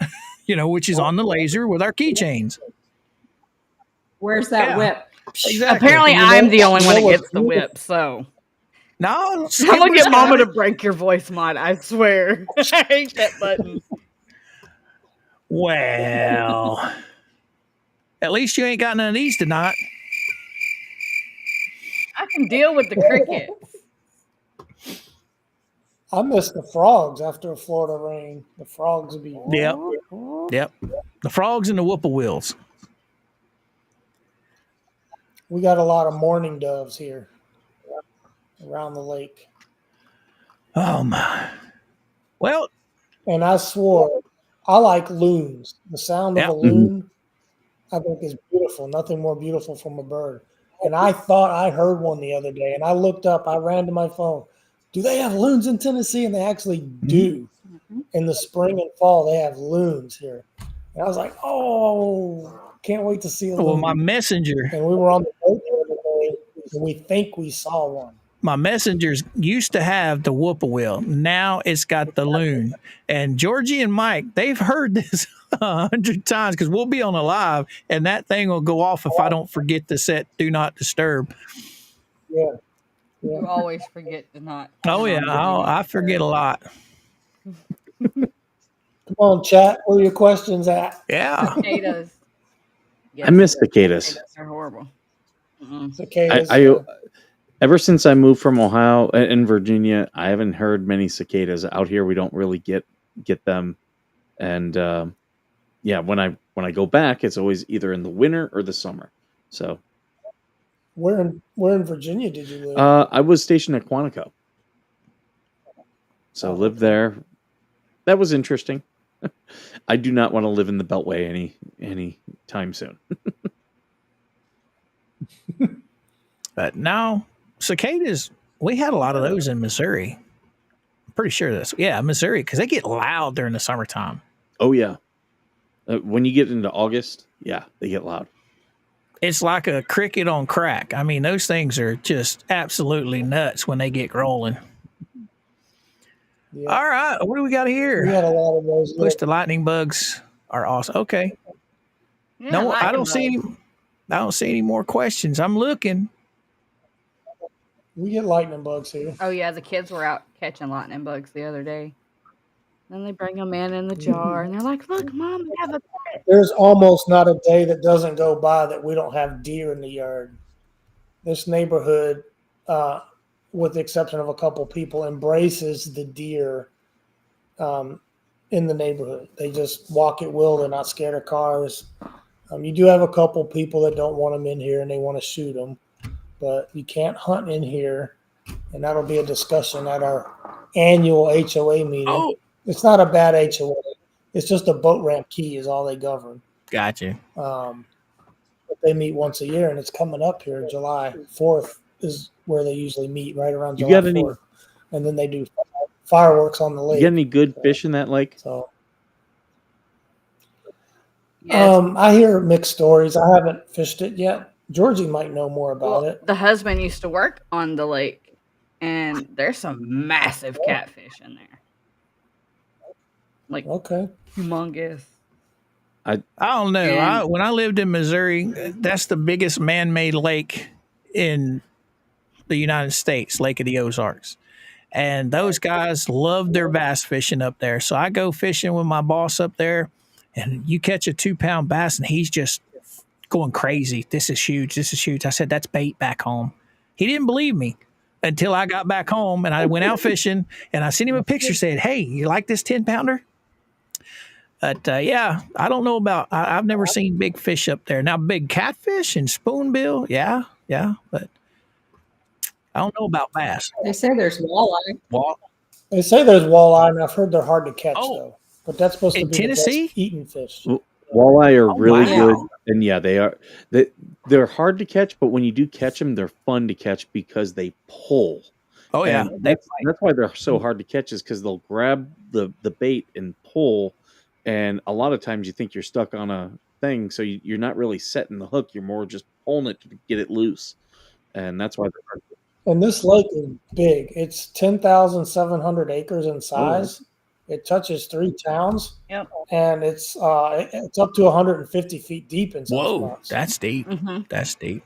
which is on the laser with our keychains. Where's that whip? Exactly. Apparently, I'm the only one that gets the whip, so. No, I'm gonna get Mama to break your voice mod. I swear. I hate that button. Well, at least you ain't got none of these tonight. I can deal with the crickets. I miss the frogs after a Florida rain. The frogs would be. Yep. The frogs and the whippoorwills. We got a lot of mourning doves here around the lake. Oh my. Well, and I swore I like loons. The sound of a loon, I think, is beautiful. Nothing more beautiful from a bird. And I thought I heard one the other day, and I looked up. I ran to my phone. Do they have loons in Tennessee? And they actually do. In the spring and fall, they have loons here. And I was like, oh, can't wait to see a loon. Well, my messenger. And we were on the boat the other day, and we think we saw one. My messengers used to have the whippoorwill. Now it's got the loon. And Georgie and Mike, they've heard this 100 times because we'll be on a live and that thing will go off if I don't forget to set do not disturb. Yeah. You always forget to not. Oh, yeah. I forget a lot. Come on, chat. Where are your questions at? Yeah. Cicadas. Yes, I miss cicadas. They're horrible. Cicadas. Ever since I moved from Ohio and Virginia, I haven't heard many cicadas out here. We don't really get them, and when I go back, it's always either in the winter or the summer. So, where in Virginia did you live? I was stationed at Quantico, so lived there. That was interesting. I do not want to live in the Beltway any time soon. But no. Cicadas, we had a lot of those in Missouri. I'm pretty sure Missouri, because they get loud during the summertime. Oh, yeah. When you get into August, yeah, they get loud. It's like a cricket on crack. I mean, those things are just absolutely nuts when they get rolling. Yeah. All right, what do we got here? We had a lot of those. Push the lightning bugs are awesome. Okay. Yeah, no, I don't see any more questions. I'm looking. We get lightning bugs here. Oh, yeah. The kids were out catching lightning bugs the other day. Then they bring them in the jar, and they're like, look, Mom, we have a pet. There's almost not a day that doesn't go by that we don't have deer in the yard. This neighborhood, with the exception of a couple people, embraces the deer in the neighborhood. They just walk at will. They're not scared of cars. You do have a couple people that don't want them in here, and they want to shoot them. But you can't hunt in here, and that'll be a discussion at our annual HOA meeting. Oh, It's not a bad HOA. It's just a boat ramp key is all they govern. Gotcha. But they meet once a year, and it's coming up here. July 4th is where they usually meet, right around You July got any? 4th. And then they do fireworks on the You lake. got any good fish in that lake? So, Yeah, I hear mixed stories. I haven't fished it yet. Georgie might know more about it. the husband used to work on the lake, and there's some massive catfish in there. Like Okay. humongous. I don't know. And- When I lived in Missouri, that's the biggest man-made lake in the United States, Lake of the Ozarks. And those guys love their bass fishing up there. So I go fishing with my boss up there, and you catch a 2-pound bass, and he's just going crazy. This is huge. This is huge. I said, that's bait back home. He didn't believe me until I got back home, and I went out fishing, and I sent him a picture, said, hey, you like this 10-pounder? But yeah, I don't know about. I've never seen big fish up there. Now, big catfish and spoonbill, yeah, but I don't know about bass. They say there's walleye. They say there's walleye, and I've heard they're hard to catch, though. But that's supposed to In be Tennessee? the best eating fish. Walleye are really wow. good, and yeah, they are. They're hard to catch, but when you do catch them, they're fun to catch because they pull. Oh yeah, And that's why they're so hard to catch, is because they'll grab the bait and pull, and a lot of times you think you're stuck on a thing, so you're not really setting the hook. You're more just pulling it to get it loose, and that's why they're hard. And this lake is big. It's 10,700 acres in size. It touches 3 towns. Yep. And it's up to 150 feet deep in some whoa, spots. that's deep. Mm-hmm. That's deep.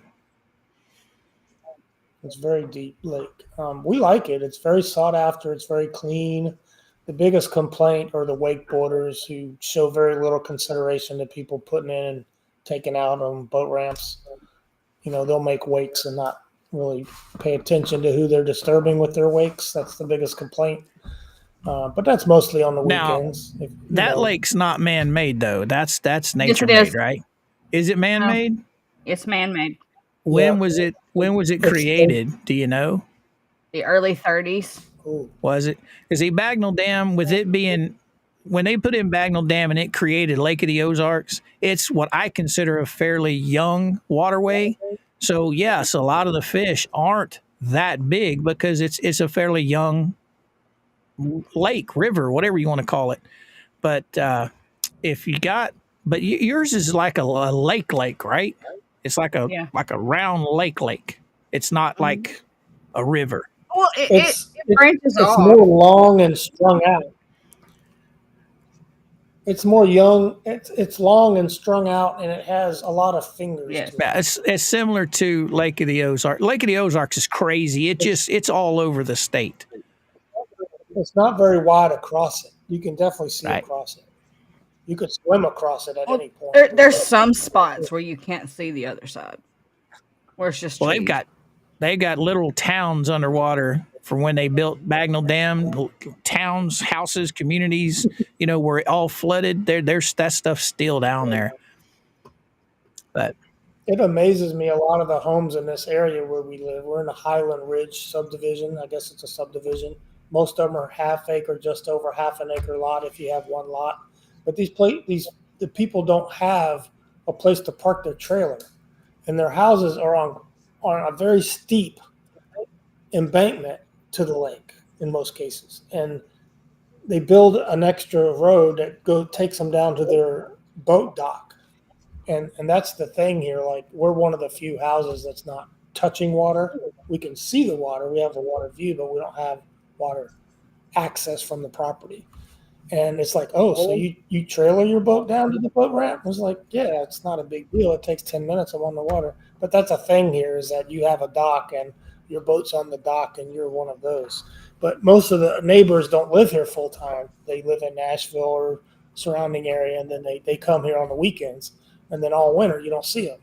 It's a very deep lake. We like it. It's very sought after. It's very clean. The biggest complaint are the wakeboarders who show very little consideration to people putting in and taking out on boat ramps. You know, they'll make wakes and not really pay attention to who they're disturbing with their wakes. That's the biggest complaint. But that's mostly on the Now, weekends. That lake's not man-made though. That's Yes, nature it is. made, right? Is it man-made? It's man-made. When Yeah. was it? When was it created? Do you know? The early 30s. Ooh. Was it? Because the Bagnell Dam, with it being when they put in Bagnell Dam and it created Lake of the Ozarks, it's what I consider a fairly young waterway. So yes, a lot of the fish aren't that big because it's a fairly young lake, river, whatever you want to call it. But if you got, but yours is like a lake, right? It's like a round lake. It's not like a river. Well, it branches It's off. more long and strung out. It's more young. It's long and strung out, and it has a lot of fingers. Yes. To it. It's similar to Lake of the Ozarks. Lake of the Ozarks is crazy. It's all over the state. It's not very wide across it. You can definitely see Right. across it. You could swim across it at Well, any point. there's some spots where you can't see the other side, where it's just Well, trees. they've got literal towns underwater from when they built Bagnell Dam. Towns, houses, communities, where it all flooded. There's that stuff still down there. But It amazes me a lot of the homes in this area where we live. We're in the Highland Ridge subdivision. I guess it's a subdivision. Most of them are half acre, just over half an acre lot if you have one lot. But the people don't have a place to park their trailer, and their houses are on a very steep embankment to the lake in most cases. And they build an extra road that takes them down to their boat dock. And that's the thing here. Like, we're one of the few houses that's not touching water. We can see the water. We have a water view, but we don't have water access from the property. And it's like, so you trailer your boat down to the boat ramp? I was like, yeah, it's not a big deal. It takes 10 minutes. I'm on the water. But that's a thing here, is that you have a dock and your boat's on the dock and you're one of those. But most of the neighbors don't live here full time. They live in Nashville or surrounding area, and then they come here on the weekends. And then all winter, you don't see them.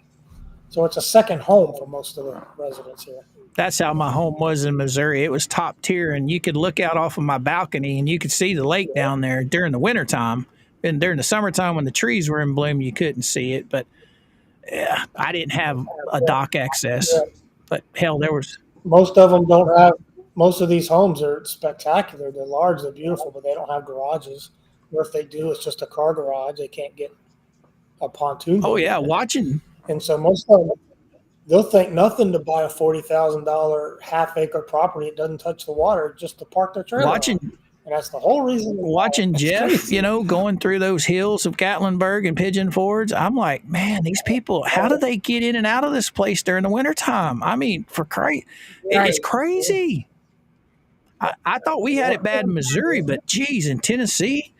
So it's a second home for most of the residents here. that's how my home was in Missouri. It was top tier, and you could look out off of my balcony and you could see the lake down there during the wintertime. And during the summertime when the trees were in bloom, you couldn't see it. But yeah, I didn't have a dock access. But hell, there was. Most of them don't have most of these homes are spectacular. They're large, they're beautiful, but they don't have garages. Or if they do, it's just a car garage. They can't get a pontoon. Oh boat yeah, in it. watching. And so most of them, they'll think nothing to buy a $40,000 half-acre property. It doesn't touch the water, just to park their trailer on. And that's the whole reason. Watching Jeff, crazy. you know, going through those hills of Gatlinburg and Pigeon Forge, I'm like, man, these people, how do they get in and out of this place during the wintertime? I mean, for Christ, it's crazy. I thought we had it bad in Missouri, but geez, in Tennessee,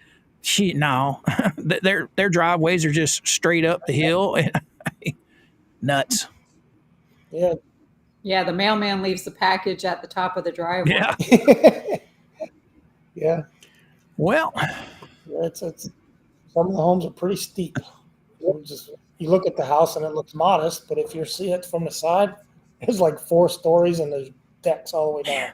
no, their driveways are just straight up the hill. Nuts. Yeah. Yeah, the mailman leaves the package at the top of the driveway. Yeah. Yeah. Well, it's some of the homes are pretty steep. You look at the house and it looks modest, but if you see it from the side, it's like 4 stories and there's decks all the way down.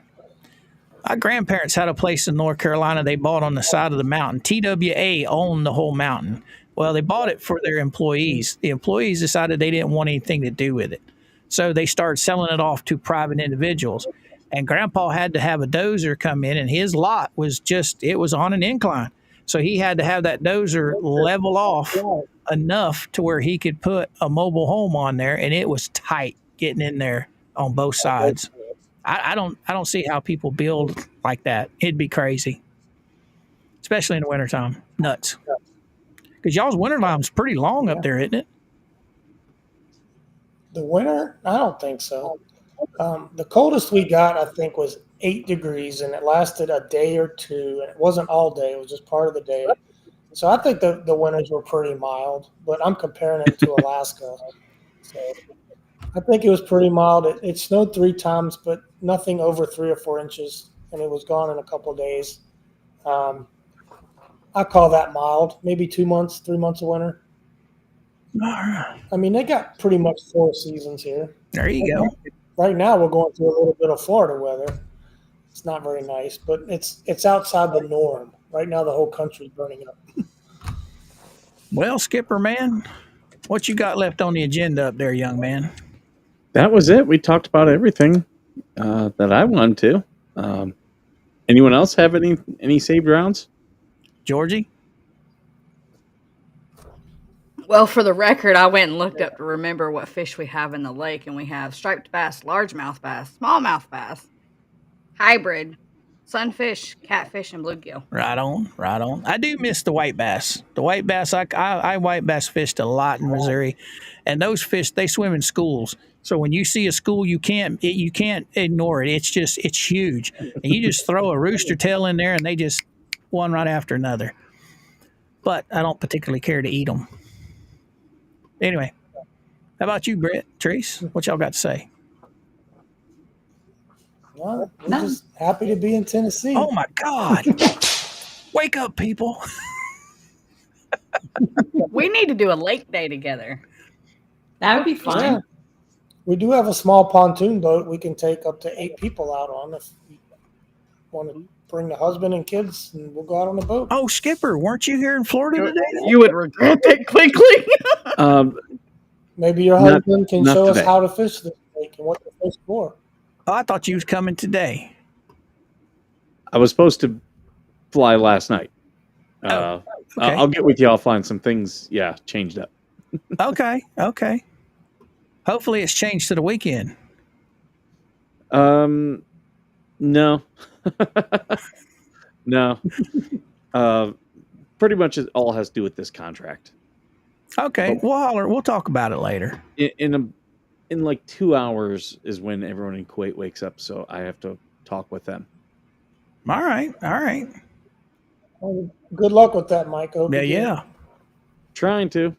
my grandparents had a place in North Carolina they bought on the side of the mountain. TWA owned the whole mountain. Well, they bought it for their employees. The employees decided they didn't want anything to do with it. So they started selling it off to private individuals. And Grandpa had to have a dozer come in, and his lot was it was on an incline. So he had to have that dozer level off enough to where he could put a mobile home on there, and it was tight getting in there on both sides. I don't see how people build like that. It'd be crazy, especially in the wintertime. Nuts. Because y'all's wintertime's pretty long up there, isn't it? The winter? I don't think so. The coldest we got, I think, was 8 degrees, and it lasted a day or two. And it wasn't all day; it was just part of the day. So I think the winters were pretty mild. But I'm comparing it to Alaska, so I think it was pretty mild. It snowed 3 times, but nothing over 3 or 4 inches, and it was gone in a couple of days. I call that mild. Maybe 2 months, 3 months of winter. I mean, they got pretty much 4 seasons here. There you go. Right now, we're going through a little bit of Florida weather. It's not very nice, but it's outside the norm. Right now, the whole country's burning up. Well, Skipper, man, what you got left on the agenda up there, young man? That was it. We talked about everything that I wanted to. Anyone else have any saved rounds? Georgie? Well, for the record, I went and looked up to remember what fish we have in the lake, and we have striped bass, largemouth bass, smallmouth bass, hybrid, sunfish, catfish, and bluegill. Right on, right on. I do miss the white bass. The white bass, I white bass fished a lot in Missouri, and those fish, they swim in schools. So when you see a school, you can't ignore it. It's huge, and you just throw a rooster tail in there, and they just one right after another. But I don't particularly care to eat them. Anyway, how about you, Brett, Therese? What y'all got to say? Well, we're just happy to be in Tennessee. Oh my God! Wake up, people! We need to do a lake day together. That would be fun. Yeah. We do have a small pontoon boat we can take up to 8 people out on if you want to bring the husband and kids, and we'll go out on the boat. Oh, Skipper, weren't you here in Florida today? You would regret it quickly. Maybe your husband can show us today. how to fish this lake and what to fish for. Oh, I thought you was coming today. I was supposed to fly last night. Okay. I'll get with you. I'll find some things. Yeah, changed up. Okay. Hopefully, it's changed to the weekend. No. No. Pretty much it all has to do with this contract. Okay, we'll talk about it later. In like 2 hours is when everyone in Kuwait wakes up, so I have to talk with them. All right. Well, good luck with that, Mike. Yeah. Trying to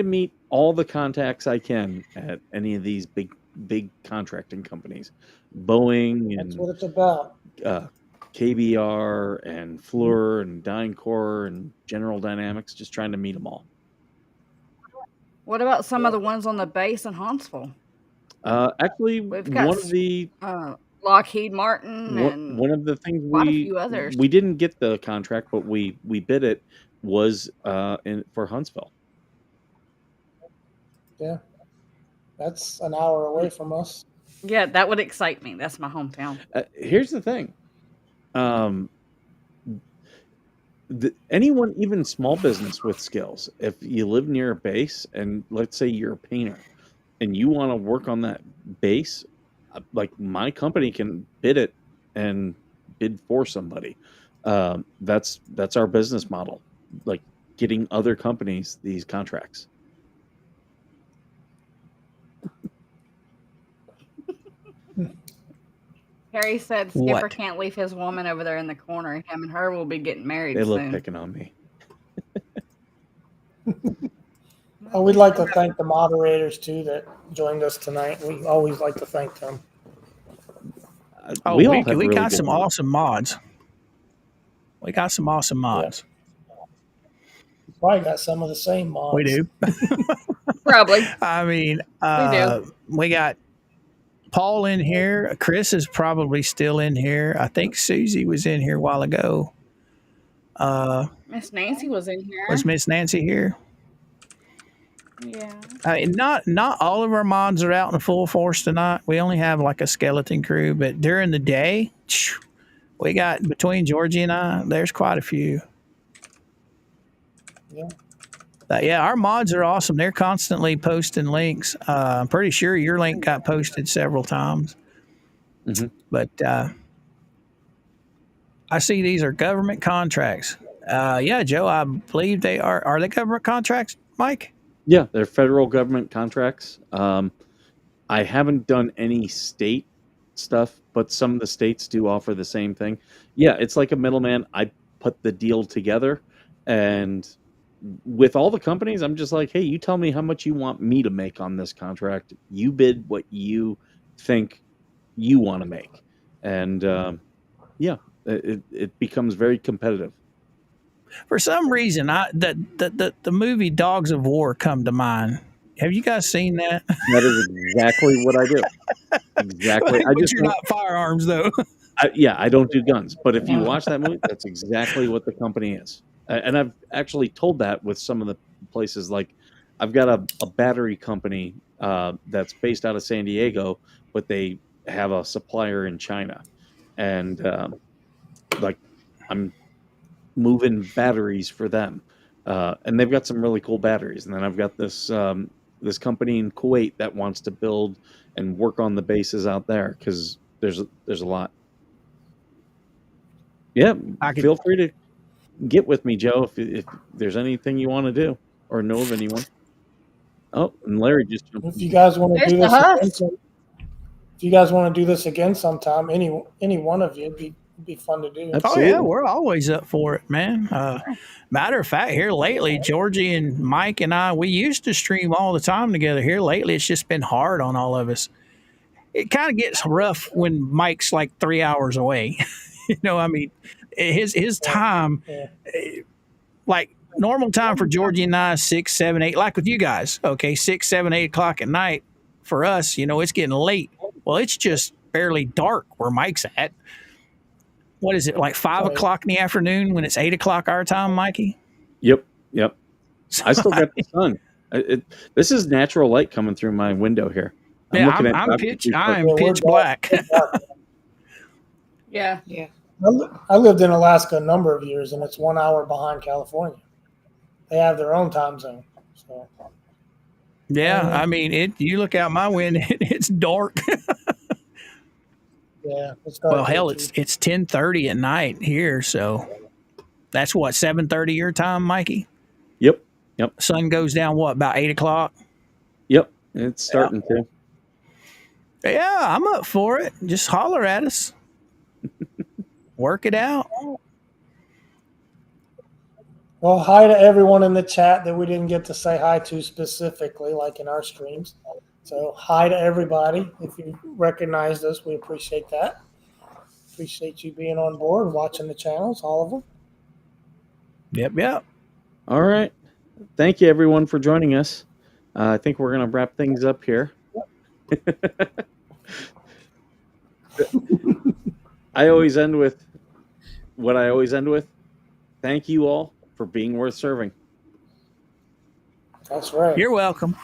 meet all the contacts I can at any of these big contracting companies, Boeing and That's what it's about. KBR and Fluor and DynCorp and General Dynamics. Just trying to meet them all. What about some of the ones on the base in Huntsville? Actually, We've got one of the Lockheed Martin and one of the things quite a few others. we didn't get the contract, but we bid it was for Huntsville. Yeah. That's an hour away from us. Yeah, that would excite me. That's my hometown. Here's the thing. Anyone, even small business with skills, if you live near a base and let's say you're a painter and you want to work on that base, like my company can bid it and bid for somebody. That's our business model, like getting other companies these contracts. Harry said Skipper What? can't leave his woman over there in the corner. Him and her will be getting married They love soon. picking on me. We'd like to thank the moderators too that joined us tonight. We always like to thank them. Oh, we we got really some awesome mods. We got some awesome mods. Probably got some of the same mods. We do. Probably. I mean, We do. we got Paul in here. Chris is probably still in here. I think Susie was in here a while ago. Miss Nancy was in here. Was Miss Nancy here? Yeah. I mean, not all of our mods are out in full force tonight. We only have like a skeleton crew, but during the day, we got between Georgie and I, there's quite a few. Yeah. Yeah, our mods are awesome. They're constantly posting links. I'm pretty sure your link got posted several times. Mm-hmm. But I see these are government contracts. Yeah, Joe, I believe they are. Are they government contracts, Mike? Yeah, they're federal government contracts. I haven't done any state stuff, but some of the states do offer the same thing. Yeah, it's like a middleman. I put the deal together, and with all the companies, I'm just like, hey, you tell me how much you want me to make on this contract. You bid what you think you want to make, and yeah, it becomes very competitive. For some reason, the movie Dogs of War come to mind. Have you guys seen that? That is exactly what I do. Exactly. But you're not firearms, though. I don't do guns. But if you watch that movie, that's exactly what the company is. And I've actually told that with some of the places. Like, I've got a battery company that's based out of San Diego, but they have a supplier in China. And like, I'm moving batteries for them. And they've got some really cool batteries. And then I've got this this company in Kuwait that wants to build and work on the bases out there because there's a lot. Yeah, feel free to get with me, Joe, if there's anything you want to do or know of anyone. Oh, and Larry just jumped. If you guys want to do this again, if you guys want to do this again sometime, any one of you, it'd be fun to do. Absolutely. Oh yeah, we're always up for it, man. Matter of fact, here lately, Georgie and Mike and I, we used to stream all the time together. Here lately, it's just been hard on all of us. It kind of gets rough when Mike's like 3 hours away. You know, I mean, his time, like normal time for Georgie and I, 6, 7, 8, like with you guys. Okay, 6, 7, 8 o'clock at night. For us, you know, it's getting late. Well, it's just barely dark where Mike's at. What is it, like 5 o'clock in the afternoon when it's 8 o'clock our time, Mikey? Yep. I still got the sun. This is natural light coming through my window here. I'm pitch black. Yeah. I lived in Alaska a number of years, and it's 1 hour behind California. They have their own time zone. So. Yeah, I mean, you look out my window, it's dark. Yeah. It's dark. Well, hell, it's 10:30 at night here, so that's what, 7:30 your time, Mikey? Yep. Sun goes down what, about 8 o'clock? Yep, it's starting to. Yeah, I'm up for it. Just holler at us. Work it out. Well, hi to everyone in the chat that we didn't get to say hi to specifically, like in our streams. So hi to everybody. If you recognized us, we appreciate that. Appreciate you being on board and watching the channels, all of them. Yep. All right. Thank you, everyone, for joining us. I think we're going to wrap things up here. I always end with what I always end with. Thank you all for being worth serving. That's right. You're welcome.